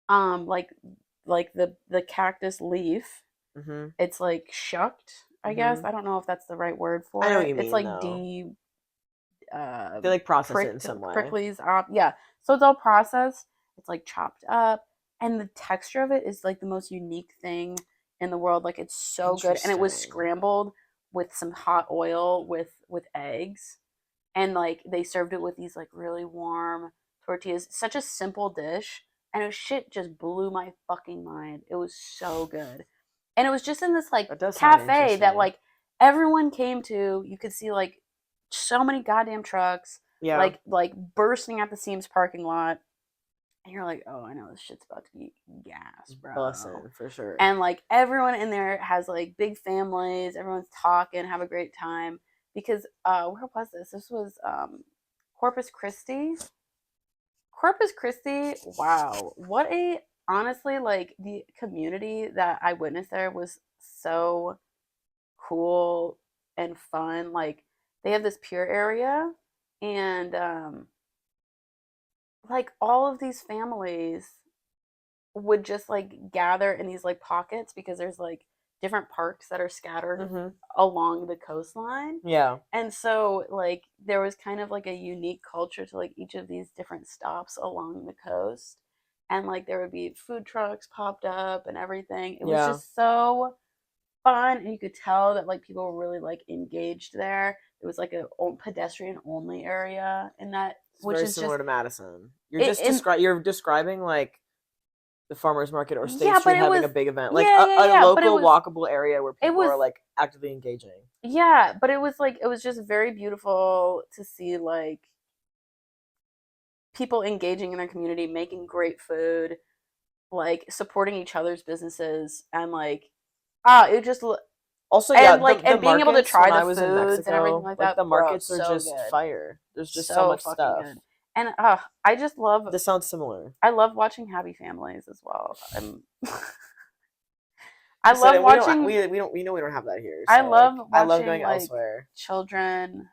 S3: Like the cactus leaf.
S2: Mm-hmm.
S3: It's like shucked, I guess.
S2: Mhm.
S3: I don't know if that's the right word for
S2: I know
S3: it.
S2: what you
S3: It's
S2: mean,
S3: like
S2: though.
S3: uh
S2: They like process it in
S3: pricked
S2: some way.
S3: pricklies up. Yeah. So it's all processed. It's like chopped up. And the texture of it is like the most unique thing in the world. Like it's so good. And it was
S2: Interesting.
S3: scrambled with some hot oil with eggs. And like they served it with these like really warm tortillas. Such a simple dish. And it shit just blew my fucking mind. It was so good. And it was just in this like
S2: That does sound
S3: cafe that
S2: interesting.
S3: like everyone came to. You could see like so many goddamn trucks
S2: Yeah.
S3: like bursting at the seams parking lot. And you're like, oh, I know this shit's about to be gas, bro.
S2: Bussin', for sure.
S3: And like everyone in there has like big families. Everyone's talking, have a great time. Because where was this? This was Corpus Christi. Corpus Christi. Wow, what a honestly like the community that I witnessed there was so cool and fun. Like they have this pier area, and like all of these families would just like gather in these like pockets because there's like different parks that are scattered
S2: Mm-hmm.
S3: along the coastline.
S2: Yeah.
S3: And so like there was kind of like a unique culture to like each of these different stops along the coast. And like there would be food trucks popped up and everything. It was
S2: Yeah.
S3: just so fun, and you could tell that like people were really like engaged there. It was like a pedestrian only area in that,
S2: It's
S3: which
S2: very
S3: is
S2: similar
S3: just
S2: to Madison. You're
S3: it,
S2: just you're describing like the farmers market or State
S3: yeah, but
S2: Street
S3: it
S2: having
S3: was
S2: a big event, like
S3: yeah,
S2: a
S3: but
S2: local walkable area where
S3: it
S2: people
S3: was
S2: are like actively engaging.
S3: yeah, but it was like it was just very beautiful to see like people engaging in their community, making great food, like supporting each other's businesses, and like it just
S2: Also, yeah,
S3: and like
S2: the
S3: and being able to
S2: markets
S3: try
S2: when I
S3: the
S2: was in
S3: foods and everything
S2: Mexico,
S3: like
S2: like
S3: that,
S2: the
S3: bro,
S2: markets are
S3: so
S2: just
S3: good,
S2: fire. There's just so
S3: so
S2: much
S3: fucking
S2: stuff.
S3: good. And I just love.
S2: This sounds similar.
S3: I love watching happy families as well. I
S2: You said
S3: love
S2: it,
S3: watching.
S2: we don't we know we don't have that here.
S3: I
S2: So
S3: love
S2: like, I love
S3: watching
S2: going
S3: like
S2: elsewhere.
S3: children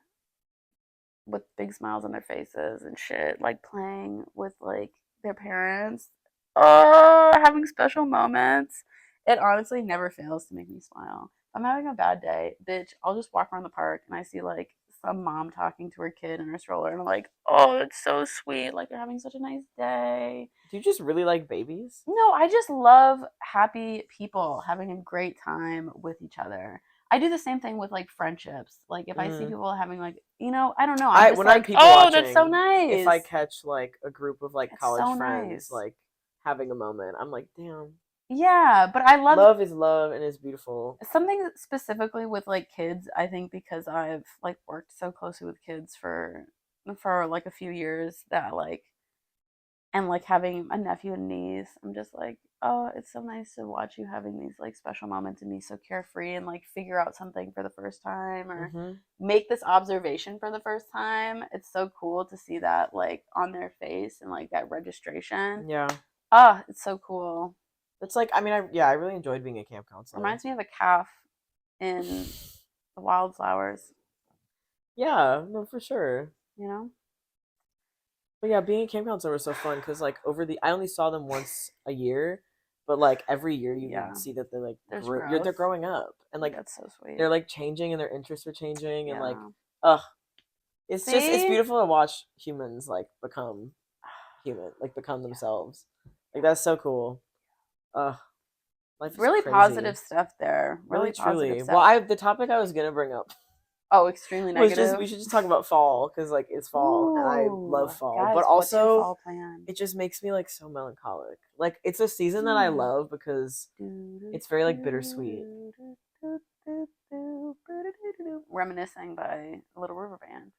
S3: with big smiles on their faces and shit, like playing with like their parents. Oh, having special moments. It honestly never fails to make me smile. If I'm having a bad day, bitch, I'll just walk around the park and I see like some mom talking to her kid in her stroller, and I'm like, oh, it's so sweet. Like they're having such a nice day.
S2: Do you just really like babies?
S3: No, I just love happy people having a great time with each other. I do the same thing with like friendships. Like if I see people having like, I don't know, I'm just
S2: When I'm
S3: like,
S2: people
S3: oh, that's so
S2: watching,
S3: nice.
S2: if I catch like a group of like
S3: It's
S2: college
S3: so
S2: friends
S3: nice.
S2: like having a moment, I'm like, damn.
S3: Yeah, but I
S2: Love is love and is beautiful.
S3: something specifically with like kids. I think because I've like worked so closely with kids for like a few years that like and like having a nephew and niece, I'm just like, oh, it's so nice to watch you having these like special moments and be so carefree and like figure out something for the first time or make this observation for the first time. It's so cool to see that like on their face and like that registration.
S2: Yeah.
S3: It's so cool.
S2: It's like, I mean, I really enjoyed being a camp counselor.
S3: Reminds me of a calf in the wildflowers,
S2: Yeah, no, for sure.
S3: you know?
S2: But yeah, being a camp counselor was so fun because like I only saw them once a year, but like every year you
S3: Yeah.
S2: can see that they're like
S3: There's
S2: they're
S3: growth.
S2: growing up and like
S3: That's so sweet.
S2: they're like changing and their interests are changing and like
S3: Yeah.
S2: it's
S3: See?
S2: just it's beautiful to watch humans like become human, like become themselves. Like that's so cool. Life is
S3: Really
S2: crazy.
S3: positive stuff there.
S2: Really
S3: positive
S2: truly.
S3: stuff.
S2: Well, the topic I was gonna bring up
S3: Extremely
S2: was
S3: negative.
S2: we should just talk about fall because like it's fall and I love fall,
S3: guys,
S2: but
S3: what's your
S2: also
S3: fall plan?
S2: it just makes me like so melancholic. Like it's a season that I love because it's very like bittersweet.
S3: Reminiscing by Little River Band.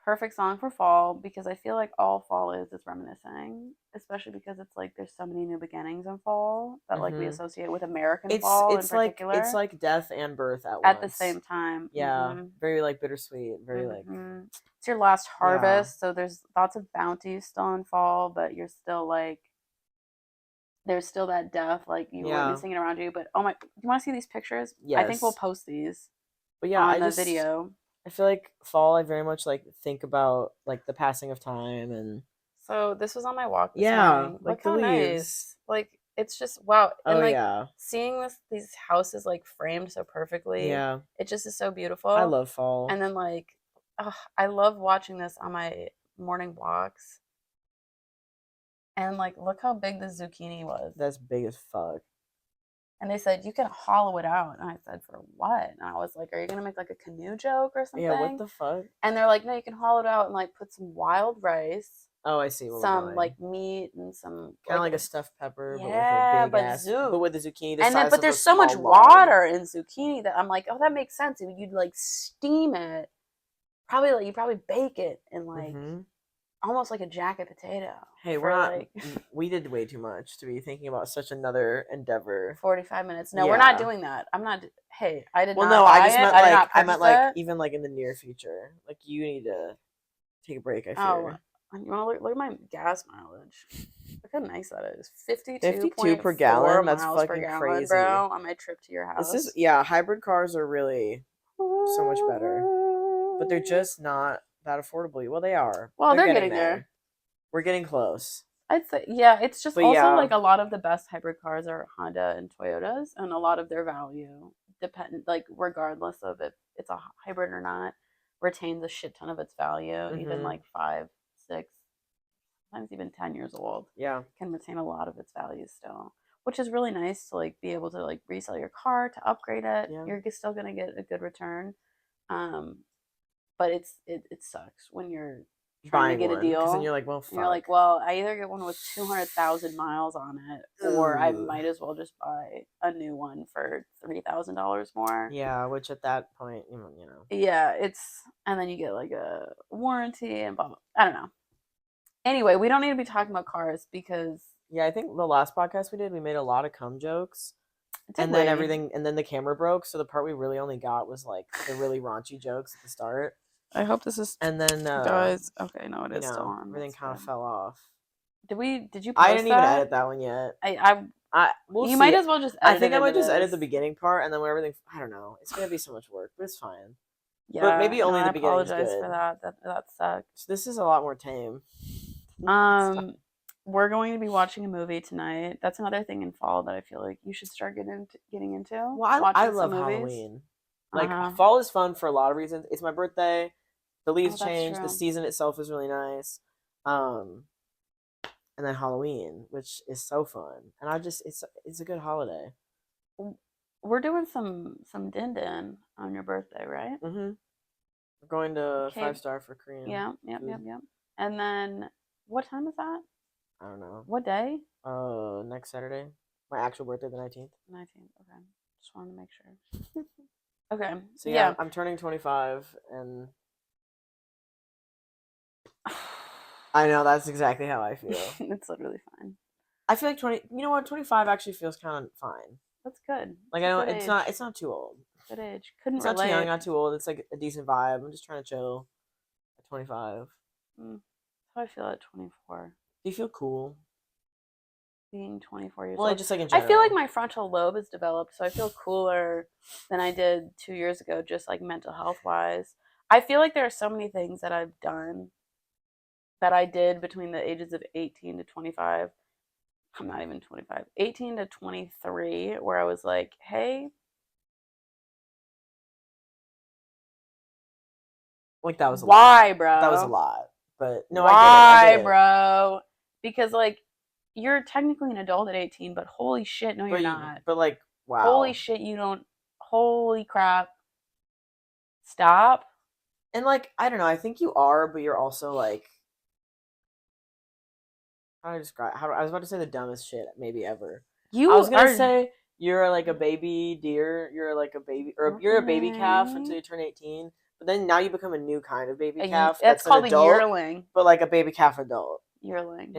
S3: Perfect song for fall because I feel like all fall is reminiscing, especially because it's like there's so many new beginnings in fall that like we associate with American fall in particular.
S2: It's like death and birth at
S3: once.
S2: the
S3: Same time.
S2: Yeah, very like bittersweet, very like
S3: it's your last harvest, so there's lots of bounty still in fall, but you're still like there's still that death, like you
S2: Yeah.
S3: witnessing it around you. But oh my, do you want to see these pictures? I think we'll
S2: Yes.
S3: post these
S2: But yeah,
S3: on the video.
S2: I feel like fall, I very much like think about like the passing of time and
S3: So this was on my walk this
S2: yeah,
S3: morning.
S2: like
S3: Look
S2: the
S3: how
S2: leaves.
S3: nice. Like it's just wow. And
S2: Oh
S3: like
S2: yeah,
S3: seeing these houses like framed so perfectly.
S2: yeah.
S3: It just is so beautiful.
S2: I love fall.
S3: And then like I love watching this on my morning walks. And like look how big the zucchini was.
S2: That's big as fuck.
S3: And they said, you can hollow it out. And I said, for what? And I was like, are you going to make like a canoe joke or something?
S2: Yeah, what the fuck?
S3: And they're like, no, you can hollow it out and like put some wild rice,
S2: Oh, I see.
S3: some like meat and some
S2: kind of like a stuffed pepper,
S3: yeah,
S2: but with a big ass, but with the zucchini.
S3: And then, but there's so much water in zucchini that I'm like, oh, that makes sense. You'd like steam it, probably like you probably bake it in like almost like a jacket potato.
S2: Hey, we're not. Like, we did way too much to be thinking about such another endeavor.
S3: 45 minutes. No, we're not doing that. I'm not. Hey, I did not. Well, no,
S2: I just meant like I meant like even like in the near future. Like you need to take a break. I fear.
S3: Oh, you want to look at my gas mileage? Look how nice that is.
S2: 52 per gallon. That's fucking crazy,
S3: bro. On my trip to your house.
S2: This is hybrid cars are really so much better, but they're just not that affordable. Well, they are.
S3: Well, they're getting there.
S2: We're getting close.
S3: I'd say, yeah. It's just also like a lot of the best hybrid cars are Honda and Toyotas, and a lot of their value, like regardless of if it's a hybrid or not, retains a shit ton of its value. Even like 5, 6, sometimes even 10 years old. Yeah, can retain a lot of its value still, which is really nice to like be able to like resell your car to upgrade it. Yeah. You're still gonna get a good return. But it sucks when you're trying to get a deal. Because then you're like, well, fuck. You're like, well, I either get one with 200,000 miles on it, or I might as well just buy a new one for $3,000 more. Yeah, which at that point, you know. Yeah, and then you get like a warranty and blah, blah. I don't know. Anyway, we don't need to be talking about cars because. Yeah, I think the last podcast we did, we made a lot of cum jokes. And then the camera broke, so the part we really only got was like the really raunchy jokes at the start. I hope this is. And then guys, okay, no, it is still on. Everything kind of fell off. Did you? Post I didn't even edit that one yet. We'll you see. Might as well just. I think I might just edit the beginning part, and then when everything. I don't know. It's gonna be so much work, but it's fine. Yeah, but maybe only the beginning. I apologize for that. That sucks. So this is a lot more tame. We're going to be watching a movie tonight. That's another thing in fall that I feel like you should start getting into. Well, I love Halloween. Like fall is fun for a lot of reasons. It's my birthday. The leaves change. The season itself is really nice. And then Halloween, which is so fun. And it's a good holiday. We're doing some din on your birthday, right? Mm-hmm. We're going to 5-star for Korean. Yeah. And then what time is that? I don't know. What day? Next Saturday. My actual birthday, the 19th. 19th. Okay. Just wanted to make sure. Okay. So yeah, I'm turning 25, and I know that's exactly how I feel. It's literally fine. I feel like 20. You know what? 25 actually feels kind of fine. That's good. Like I know it's not. It's not too old. Good age. Couldn't relate. It's not too young, not too old. It's like a decent vibe. I'm just trying to chill at 25. That's how I feel at 24. Do you feel cool? Being 24 years old. Well, just like in general. I feel like my frontal lobe is developed, so I feel cooler than I did 2 years ago, just like mental health wise. I feel like there are so many things that I've done that I did between the ages of 18 to 25. I'm not even 25. 18 to 23, where I was like, hey. Like that was a lot. Why, bro? That was a lot. But no, I get it. Why, bro? Because like you're technically an adult at 18, but holy shit, no, you're not. But like, wow. Holy shit, you don't. Holy crap. Stop. And like, I don't know. I think you are, but you're also like. How do I describe? I was about to say the dumbest shit maybe ever. I was gonna say you're like a baby deer. You're like a baby, or you're a baby calf until you turn 18. But then now you become a new kind of baby calf. That's called a yearling. But like a baby calf adult. Yearling.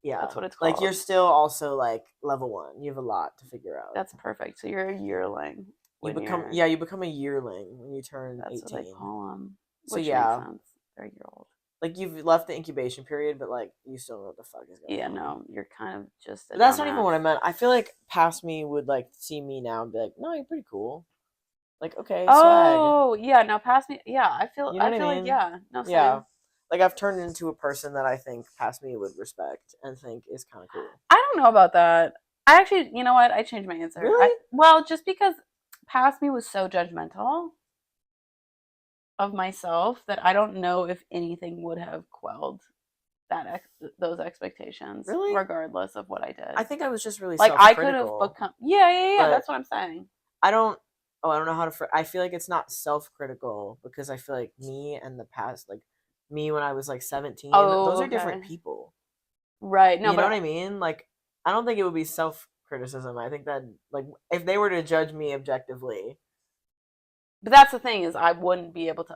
S3: Yeah. That's what it's called. Like you're still also like level 1. You have a lot to figure out. That's perfect. So you're a yearling. You become a yearling when you turn 18. That's what they call them. So yeah. Makes sense. They're a year old.
S2: Like, you've left the incubation period, but, like, you still know what the fuck is going
S3: Yeah,
S2: on.
S3: no, you're kind of just a
S2: But that's not even
S3: dumbass.
S2: what I meant. I feel like past me would, like, see me now and be like, no, you're pretty cool. Like, okay, swag.
S3: Oh, yeah, no, past me. Yeah, I feel
S2: You know what I
S3: like,
S2: mean?
S3: yeah, no, same.
S2: Yeah. Like, I've turned into a person that I think past me would respect and think is kind of cool.
S3: I don't know about that. I actually, you know what? I changed my answer.
S2: Really?
S3: Well, just because past me was so judgmental of myself that I don't know if anything would have quelled those expectations,
S2: Really?
S3: regardless of what I did.
S2: I think I was just really
S3: like I could have
S2: self-critical.
S3: become. Yeah.
S2: but
S3: That's what I'm saying.
S2: I don't know how to I feel like it's not self-critical because I feel like me and the past, like me when I was like 17,
S3: Oh,
S2: those are
S3: okay.
S2: different people.
S3: Right. No,
S2: You know
S3: but
S2: what I mean? Like, I don't think it would be self-criticism. I think that, like, if they were to judge me objectively,
S3: but that's the thing is I wouldn't be able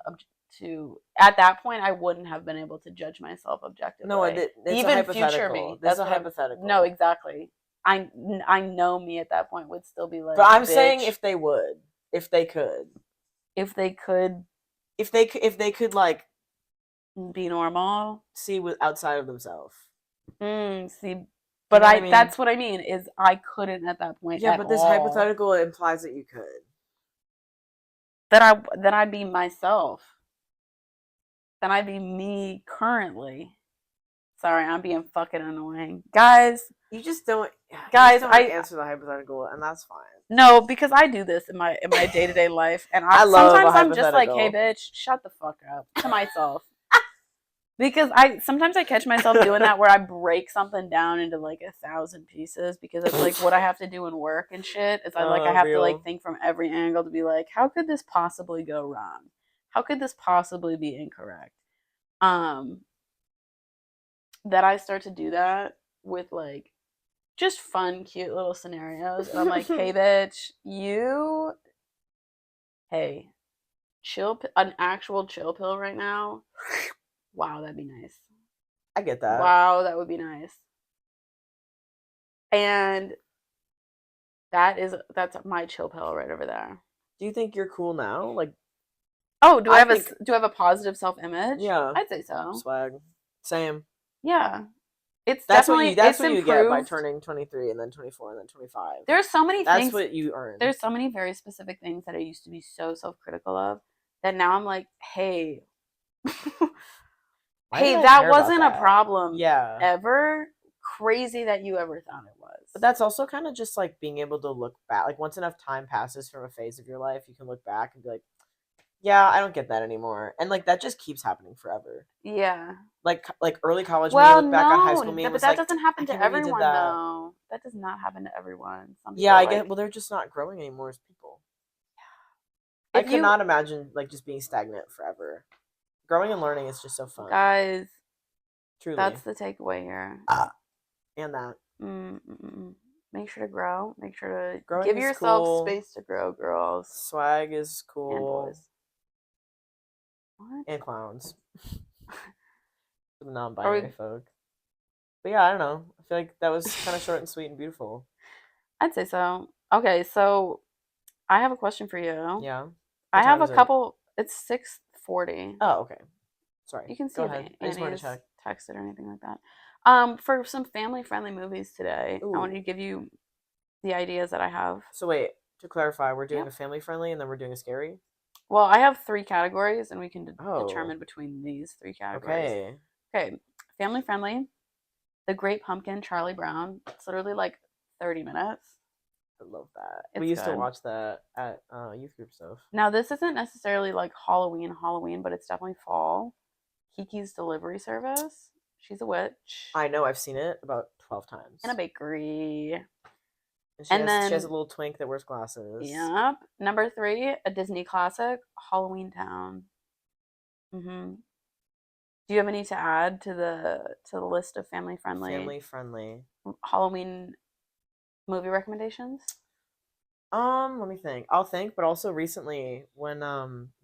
S3: to at that point I wouldn't have been able to judge myself objectively.
S2: no, it's
S3: even
S2: a hypothetical.
S3: future me.
S2: This is
S3: That's
S2: a
S3: what I'm-
S2: hypothetical.
S3: No, exactly. I know me at that point would still be like.
S2: But I'm
S3: bitch,
S2: saying if they would, if they could,
S3: if they could
S2: if they could like
S3: be normal.
S2: see with outside of themselves.
S3: See, but
S2: know what I mean?
S3: that's what I mean is I couldn't at that point.
S2: Yeah,
S3: at
S2: but this
S3: all.
S2: hypothetical implies that you could.
S3: Then I'd be myself. Then I'd be me currently. Sorry, I'm being fucking annoying, guys.
S2: You just don't,
S3: Guys,
S2: I answer the hypothetical, and that's fine.
S3: No, because I do this in my day-to-day life, and
S2: I love a
S3: sometimes I'm just like,
S2: hypothetical.
S3: "Hey, bitch, shut the fuck up," to myself. Because sometimes I catch myself doing that where I break something down into like 1,000 pieces because it's like what I have to do in work and shit. Is I have to like think from every angle to be like, how could this possibly go wrong? How could this possibly be incorrect? That I start to do that with like just fun, cute little scenarios. And I'm like, hey, bitch, hey, an actual chill pill right now. Wow, that'd be nice.
S2: I get that.
S3: Wow, that would be nice. And that's my chill pill right over there.
S2: Do you think you're cool now? Like,
S3: oh, do I have a positive self-image?
S2: Yeah,
S3: I'd say so.
S2: Swag, same.
S3: Yeah,
S2: That's
S3: definitely
S2: what you
S3: improved.
S2: get by turning 23 and then 24 and then 25.
S3: There's so many
S2: That's
S3: things.
S2: what you earn.
S3: There's so many very specific things that I used to be so self-critical of that now I'm like, hey, hey, that wasn't a problem.
S2: Yeah.
S3: Ever. Crazy that you ever thought it was.
S2: But that's also kind of just like being able to look back. Like, once enough time passes from a phase of your life, you can look back and be like, yeah, I don't get that anymore. And like that just keeps happening forever.
S3: Yeah.
S2: Like early college,
S3: well,
S2: when you look back on high school,
S3: but that doesn't happen to everyone, though. That does not happen to everyone.
S2: Yeah, I get. Well, they're just not growing anymore as people. Yeah. I could not imagine like just being stagnant forever. Growing and learning is just so fun,
S3: guys.
S2: Truly,
S3: that's the takeaway here.
S2: And that.
S3: Make sure to grow. Make sure to
S2: Growing
S3: give yourself
S2: cool.
S3: space to grow, girls.
S2: Swag is cool.
S3: And boys. What?
S2: And clowns. For the non-binary folk. But yeah, I don't know. I feel like that was kind of short and sweet and beautiful.
S3: I'd say so. Okay, so I have a question for you.
S2: Yeah.
S3: I have a couple. It's 6:40.
S2: Oh, okay. Sorry.
S3: You can see
S2: Go ahead. I just wanted to check.
S3: Text it or anything like that. For some family-friendly movies today, I wanted to give you the ideas that I have.
S2: So wait, to clarify, we're doing a family-friendly and then we're doing a scary?
S3: Well, I have 3 categories, and we can determine between these 3 categories. Okay. Family-friendly, The Great Pumpkin, Charlie Brown. It's literally like 30 minutes.
S2: I love that. We used to watch that at youth group stuff. Now,
S3: this isn't necessarily like Halloween, but it's definitely fall. Kiki's Delivery Service. She's a witch.
S2: I know, I've seen it about 12 times.
S3: In a bakery.
S2: And then she has a little twink that wears glasses.
S3: Yep. Number 3, a Disney classic, Halloween Town. Do you have any to add to the list of family-friendly Halloween movie recommendations?
S2: Let me think. I'll think, but also recently when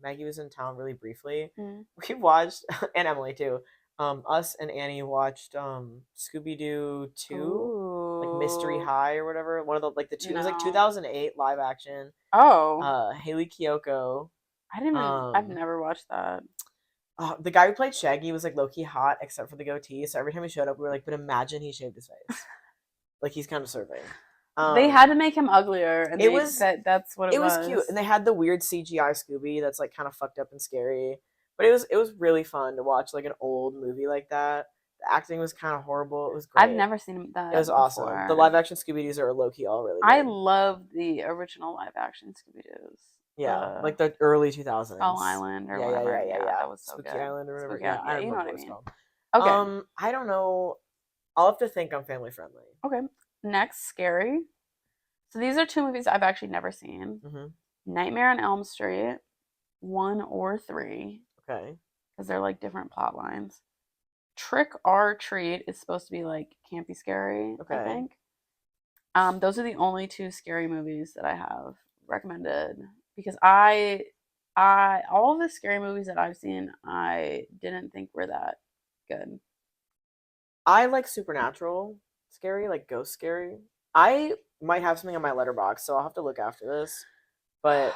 S2: Maggie was in town really briefly, we watched, and Emily too, us and Annie watched Scooby-Doo 2, like Mystery High or whatever. One of the the two. No. It was like 2008 live action.
S3: Oh.
S2: Haley Kiyoko.
S3: I didn't. I've never watched that.
S2: The guy who played Shaggy was like low-key hot except for the goatee. So every time he showed up, we were like, but imagine he shaved his face. Like he's kind of serving.
S3: They had to make him uglier, and that's what it was.
S2: It was cute, and they had the weird CGI Scooby that's like kind of fucked up and scary. But it was really fun to watch like an old movie like that. The acting was kind of horrible. It was great.
S3: I've never seen that.
S2: It was awesome.
S3: before.
S2: The live action Scooby Doos are low key all really good.
S3: I love the original live action Scooby Doos.
S2: Yeah, like the early 2000s.
S3: Skull Island or whatever. Yeah, that was so
S2: Spooky
S3: good.
S2: Island or whatever.
S3: Spooky
S2: Yeah,
S3: Island.
S2: I
S3: Yeah, you know
S2: remember
S3: what I mean.
S2: Okay.
S3: Okay.
S2: I don't know. I'll have to think I'm family friendly.
S3: Okay. Next, Scary. So these are two movies I've actually never seen.
S2: Mm-hmm.
S3: Nightmare on Elm Street, 1 or 3.
S2: Okay.
S3: Because they're like different plot lines. Trick or Treat is supposed to be like campy scary,
S2: Okay.
S3: I think. Those are the only 2 scary movies that I have recommended because I all of the scary movies that I've seen, I didn't think were that good.
S2: I like supernatural scary, like ghost scary. I might have something on my letterbox, so I'll have to look after this. But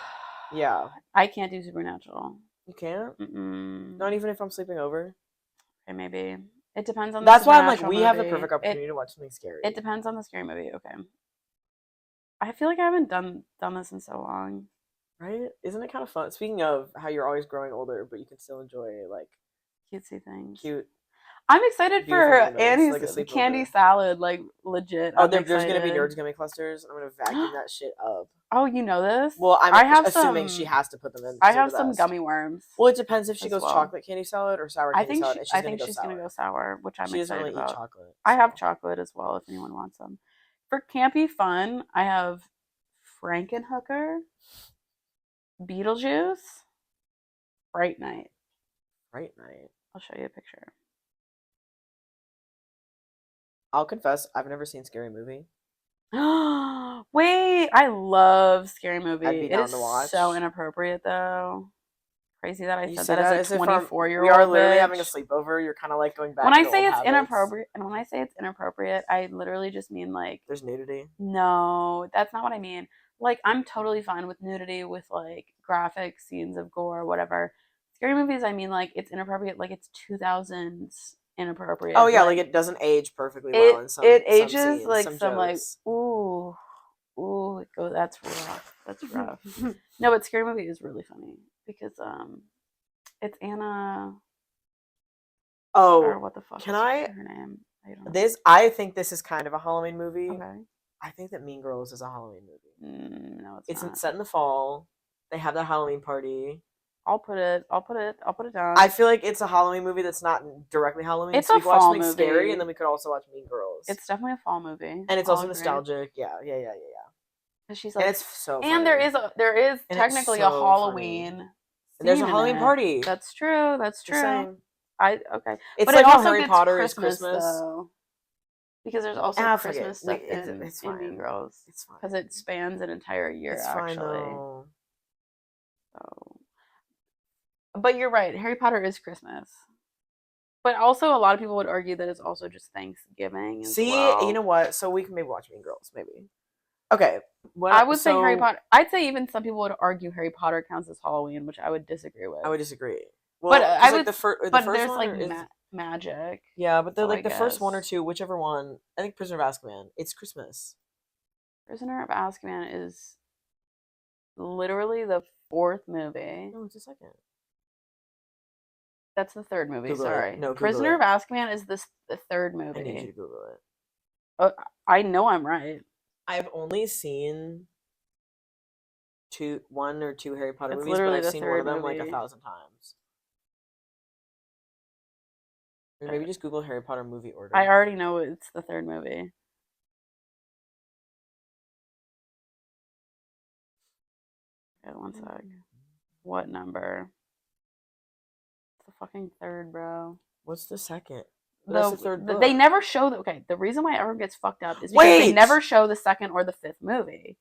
S2: yeah,
S3: I can't do supernatural.
S2: you can't.
S3: Mm-mm.
S2: Not even if I'm sleeping over.
S3: Okay, maybe it depends on. The
S2: That's why I'm like,
S3: supernatural
S2: we have the
S3: movie.
S2: perfect opportunity to watch something scary.
S3: It depends on the scary movie. Okay. I feel like I haven't done this in so long.
S2: Right? Isn't it kind of fun? Speaking of how you're always growing older, but you can still enjoy like
S3: Cutesy things.
S2: cute.
S3: I'm excited for
S2: moments,
S3: Annie's
S2: like a sleepover.
S3: candy salad, like legit.
S2: Oh,
S3: I'm
S2: there's gonna be
S3: excited.
S2: Nerds Gummy clusters. I'm gonna vacuum that shit up.
S3: Oh, you know this?
S2: Well, I'm
S3: I have
S2: assuming
S3: some-
S2: she has to put them in.
S3: I have some gummy worms.
S2: Well, it depends if she
S3: as
S2: goes
S3: well.
S2: chocolate candy salad or sour
S3: I
S2: candy
S3: think
S2: salad.
S3: I think she's gonna go sour, which I'm
S2: She doesn't
S3: excited
S2: really
S3: about.
S2: eat chocolate.
S3: I have
S2: so.
S3: chocolate as well if anyone wants some. For campy fun, I have Frankenhooker, Beetlejuice, Fright Night.
S2: Fright Night.
S3: I'll show you a picture.
S2: I'll confess, I've never seen Scary Movie.
S3: Wait, I love Scary Movie.
S2: I'd be
S3: It
S2: down
S3: is
S2: to watch.
S3: so inappropriate though. Crazy that I
S2: You
S3: said
S2: say
S3: that as a
S2: if I'm-
S3: 24-year-old.
S2: We are literally
S3: bitch.
S2: having a sleepover. You're kind of like going back.
S3: When I
S2: to
S3: say
S2: old
S3: it's
S2: habits.
S3: inappropriate, and when I say it's inappropriate, I literally just mean like
S2: There's nudity.
S3: no, that's not what I mean. Like I'm totally fine with nudity, with like graphic scenes of gore, or whatever. Scary movies, I mean like it's inappropriate, like it's 2000s inappropriate.
S2: Oh yeah, like it doesn't age perfectly well in some.
S3: It
S2: some
S3: ages
S2: scenes,
S3: like
S2: some
S3: like
S2: jokes.
S3: ooh, that's rough. That's rough. No, but Scary Movie is really funny because it's Anna. Or
S2: Oh,
S3: what the fuck?
S2: can
S3: is
S2: I?
S3: her name? I don't know.
S2: I think this is kind of a Halloween movie.
S3: Okay.
S2: I think that Mean Girls is a Halloween movie.
S3: No,
S2: It's
S3: not.
S2: set in the fall. They have that Halloween party.
S3: I'll put it down.
S2: I feel like it's a Halloween movie that's not directly Halloween.
S3: It's
S2: so
S3: a
S2: we could watch
S3: fall
S2: something scary,
S3: movie.
S2: and then we could also watch Mean Girls.
S3: It's definitely a fall movie,
S2: and it's
S3: I'll
S2: also
S3: agree.
S2: nostalgic. Yeah.
S3: Because she's like,
S2: And it's so.
S3: and
S2: funny.
S3: there is
S2: And it's
S3: technically
S2: so
S3: a Halloween.
S2: funny. And there's a
S3: scene in
S2: Halloween
S3: it.
S2: party.
S3: That's true.
S2: Just saying.
S3: Okay.
S2: It's
S3: But
S2: like
S3: it
S2: how
S3: also
S2: Harry
S3: gets
S2: Potter
S3: Christmas,
S2: is Christmas.
S3: though. Because there's also
S2: Forget
S3: Christmas
S2: it.
S3: stuff
S2: It's
S3: in
S2: fine.
S3: Mean Girls.
S2: It's fine.
S3: Because it spans an entire year,
S2: It's
S3: actually.
S2: fine though.
S3: So. But you're right. Harry Potter is Christmas. But also, a lot of people would argue that it's also just Thanksgiving. As
S2: See,
S3: well.
S2: you know what? So we can maybe watch Mean Girls, maybe. Okay.
S3: I would say Harry Potter. I'd say even some people would argue Harry Potter counts as Halloween, which I would disagree with.
S2: I would disagree. Well,
S3: But I would.
S2: the first
S3: but
S2: one
S3: there's like
S2: is,
S3: magic.
S2: yeah, but
S3: so
S2: like the first one or
S3: guess.
S2: two, whichever one. I think Prisoner of Azkaban. It's Christmas.
S3: Prisoner of Azkaban is literally the 4th movie.
S2: No, it's the second.
S3: That's the 3rd movie.
S2: Google it.
S3: Sorry.
S2: No, Google
S3: Prisoner
S2: it.
S3: of Azkaban is the 3rd
S2: I need you
S3: movie.
S2: to Google it.
S3: I know I'm right.
S2: I've only seen one or two Harry Potter
S3: It's
S2: movies, but
S3: literally
S2: I've
S3: the
S2: seen one of
S3: 3rd
S2: them like
S3: movie.
S2: 1,000 times. Or maybe just Google Harry Potter movie order.
S3: I already know it's the 3rd movie. Okay, one sec. What number? It's the fucking 3rd, bro.
S2: What's the second? That's the third book.
S3: They never show the. Okay, the reason why everyone gets fucked up is because they
S2: Wait!
S3: never show the 2nd or the 5th movie.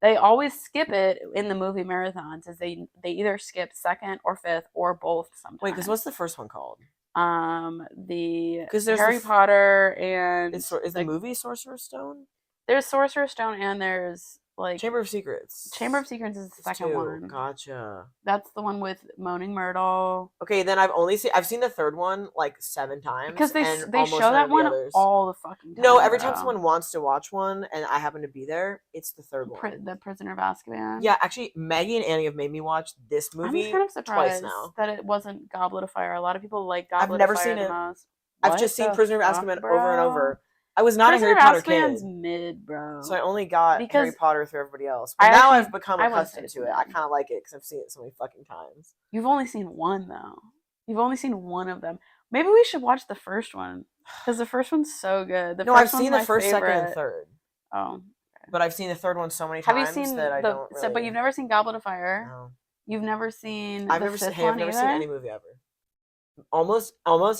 S3: They always skip it in the movie marathons. As they either skip 2nd or 5th or both sometimes.
S2: Wait, because what's the first one called?
S3: There's
S2: there's
S3: Harry Potter and
S2: is the movie Sorcerer's Stone?
S3: there's Sorcerer's Stone and there's like
S2: Chamber of Secrets.
S3: Chamber of Secrets is the
S2: It's
S3: second
S2: 2.
S3: one.
S2: Gotcha.
S3: That's the one with Moaning Myrtle.
S2: Okay, then I've seen the third one like 7 times.
S3: Because they
S2: and
S3: they
S2: almost
S3: show
S2: none
S3: that
S2: of the
S3: one
S2: others.
S3: all the fucking time.
S2: No, every time
S3: bro.
S2: someone wants to watch one and I happen to be there, it's the third one.
S3: The Prisoner of Azkaban.
S2: Yeah, actually, Maggie and Annie have made me watch this
S3: I'm
S2: movie
S3: just kind of
S2: twice
S3: surprised
S2: now.
S3: that it wasn't Goblet of Fire. A lot of people like Goblet
S2: never
S3: of Fire
S2: seen
S3: the
S2: it.
S3: most.
S2: I've
S3: What
S2: just seen
S3: the
S2: Prisoner of
S3: fuck,
S2: Azkaban
S3: bro?
S2: over and over. I was not
S3: Prisoner
S2: a Harry Potter
S3: of Azkaban's
S2: kid,
S3: mid, bro.
S2: so I only got
S3: Because
S2: Harry Potter through everybody else. But now I've become
S3: I wouldn't say
S2: accustomed
S3: it's
S2: to it. I
S3: mid.
S2: kind of like it because I've seen it so many fucking times.
S3: You've only seen one though. You've only seen one of them. Maybe we should watch the first one because the first one's so good.
S2: No, I've seen the first, second, and third.
S3: Oh, okay.
S2: But I've seen the third one so many
S3: Have
S2: times
S3: you seen
S2: that I don't really...
S3: but you've never seen Goblet of Fire.
S2: No.
S3: You've never seen.
S2: I've
S3: the
S2: never
S3: fifth
S2: seen. Hey, I've
S3: one
S2: never
S3: either?
S2: seen any movie ever. Almost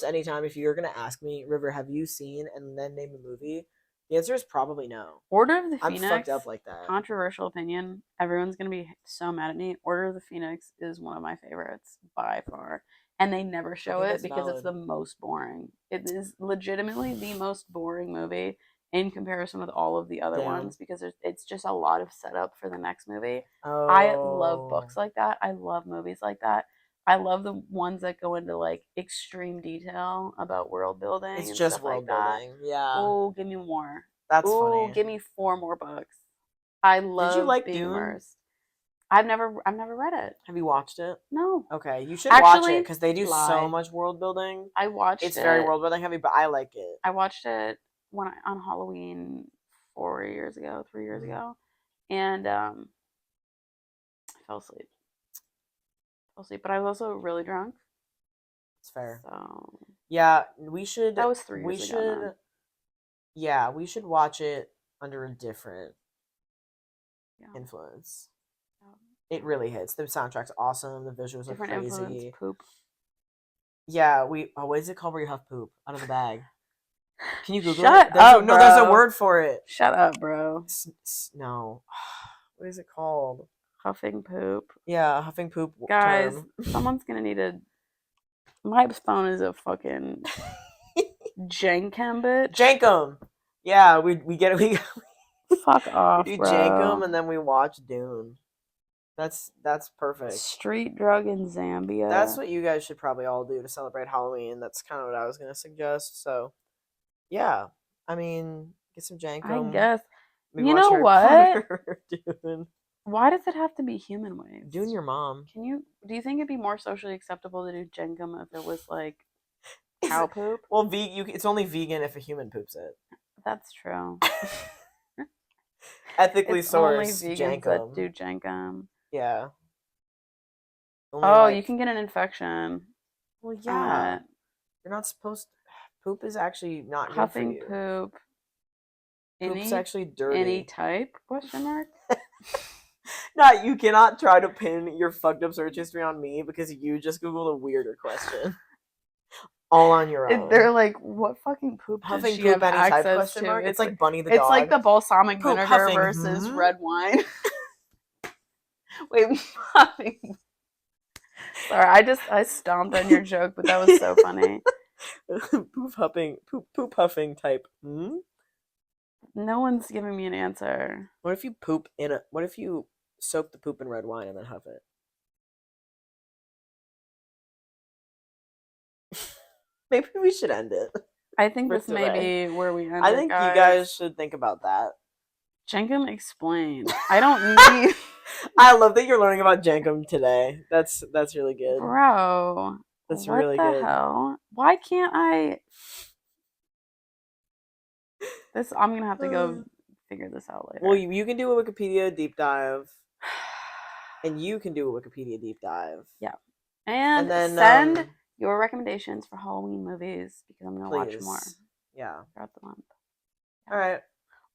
S2: any time, if you're gonna ask me, River, have you seen and then name a movie? The answer is probably no.
S3: Order of the
S2: I'm
S3: Phoenix.
S2: fucked up like that.
S3: Controversial opinion. Everyone's gonna be so mad at me. Order of the Phoenix is one of my favorites by far, and they never show
S2: think
S3: it
S2: that's
S3: because it's the
S2: valid.
S3: most boring. It is legitimately the most boring movie in comparison with all of the other
S2: Damn.
S3: ones because it's just a lot of setup for the next movie.
S2: Oh.
S3: I love books like that. I love movies like that. I love the ones that go into like extreme detail about world building.
S2: It's
S3: and
S2: just
S3: stuff
S2: world
S3: like
S2: building. Yeah.
S3: Oh, give me more.
S2: That's
S3: Ooh,
S2: funny.
S3: give me 4 more books. I love
S2: Did you like
S3: being
S2: Dune?
S3: immersed. I've never read it.
S2: Have you watched it?
S3: No.
S2: Okay, you should watch
S3: Actually,
S2: it because they do so
S3: lie.
S2: much world building.
S3: I watched
S2: It's
S3: it.
S2: very world building heavy, but I like it.
S3: I watched it on Halloween 3 years ago, and I fell asleep. But I was also really drunk.
S2: It's fair.
S3: So
S2: Yeah, we should.
S3: that was 3 years
S2: We
S3: ago.
S2: should.
S3: Then.
S2: Yeah, we should watch it under a different
S3: Yeah.
S2: influence. It really hits. The soundtrack's awesome. The visuals
S3: Different
S2: are crazy.
S3: influence. Poop.
S2: Yeah, what is it called where you huff poop out of the bag? Can you Google
S3: Shut
S2: it?
S3: up,
S2: No, there's a
S3: bro.
S2: word for it.
S3: Shut up, bro.
S2: No. What is it called?
S3: Huffing poop.
S2: Yeah, huffing poop
S3: Guys,
S2: term.
S3: someone's gonna need a. My phone is a fucking Jenkem bitch.
S2: Jankum. Yeah, we get it. We
S3: Fuck off,
S2: do
S3: bro.
S2: Jankum and then we watch Dune. That's perfect.
S3: Street drug in Zambia.
S2: That's what you guys should probably all do to celebrate Halloween. That's kind of what I was gonna suggest. So, yeah, I mean, get some Jankum.
S3: I guess.
S2: Maybe
S3: You
S2: watch
S3: know
S2: Harry
S3: what?
S2: Potter, Dune.
S3: Why does it have to be human waste?
S2: Dune your mom.
S3: Do you think it'd be more socially acceptable to do Jenkem if it was like cow poop?
S2: Well, it's only vegan if a human poops it.
S3: That's true.
S2: Ethically
S3: It's only
S2: sourced
S3: vegans
S2: Jankum.
S3: that do Jenkem.
S2: Yeah. Only,
S3: Oh,
S2: like-
S3: you can get an infection.
S2: Well, yeah. You're not supposed. Poop is actually not good for
S3: Huffing
S2: you.
S3: poop.
S2: Poop's actually dirty.
S3: Any type? Question mark.
S2: You cannot try to pin your fucked up search history on me because you just googled a weirder question. All on your own.
S3: They're like, what fucking poop does
S2: Huffing
S3: she
S2: poop
S3: have
S2: any type
S3: access
S2: question
S3: to?
S2: mark? It's like Bunny the dog.
S3: It's like the balsamic
S2: Poop
S3: vinegar
S2: huffing,
S3: versus
S2: hmm?
S3: red wine. Wait, huffing. Sorry, I stomped on your joke, but that was so funny.
S2: poop huffing type. Hmm?
S3: No one's giving me an answer.
S2: What if you soak the poop in red wine and then huff it? Maybe we should end it.
S3: I think
S2: For
S3: this may
S2: today.
S3: be where we end
S2: I
S3: it,
S2: think you guys should think about that.
S3: Jenkem explained. I don't need...
S2: I love that you're learning about Jankum today. That's really good.
S3: Bro.
S2: That's
S3: what
S2: really
S3: the
S2: good.
S3: hell? Why can't I... I'm going to have to go figure this out later.
S2: Well, you can do a Wikipedia deep dive. And you can do a Wikipedia deep dive.
S3: Yeah. And
S2: then
S3: send your recommendations for Halloween movies because I'm going to watch more
S2: Yeah.
S3: throughout the month. Yeah.
S2: All right.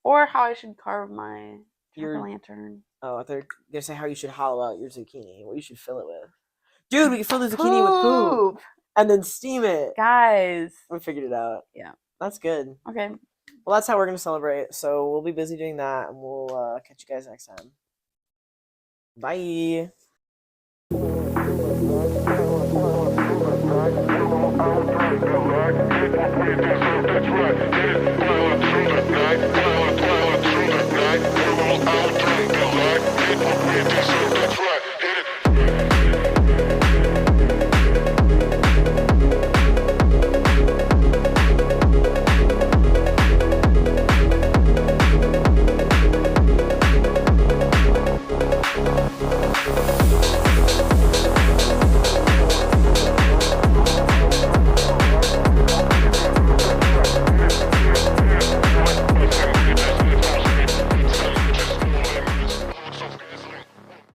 S3: Or how I should carve my
S2: Your-
S3: jack-o'-lantern.
S2: Oh, they're going to say how you should hollow out your zucchini. What you should fill it with. Dude, we can fill the zucchini with poop. And then steam it.
S3: Guys.
S2: We figured it out.
S3: Yeah.
S2: That's good.
S3: Okay.
S2: Well, that's how we're going to celebrate. So we'll be busy doing that. And we'll catch you guys next time. Bye.
S5: Thank you.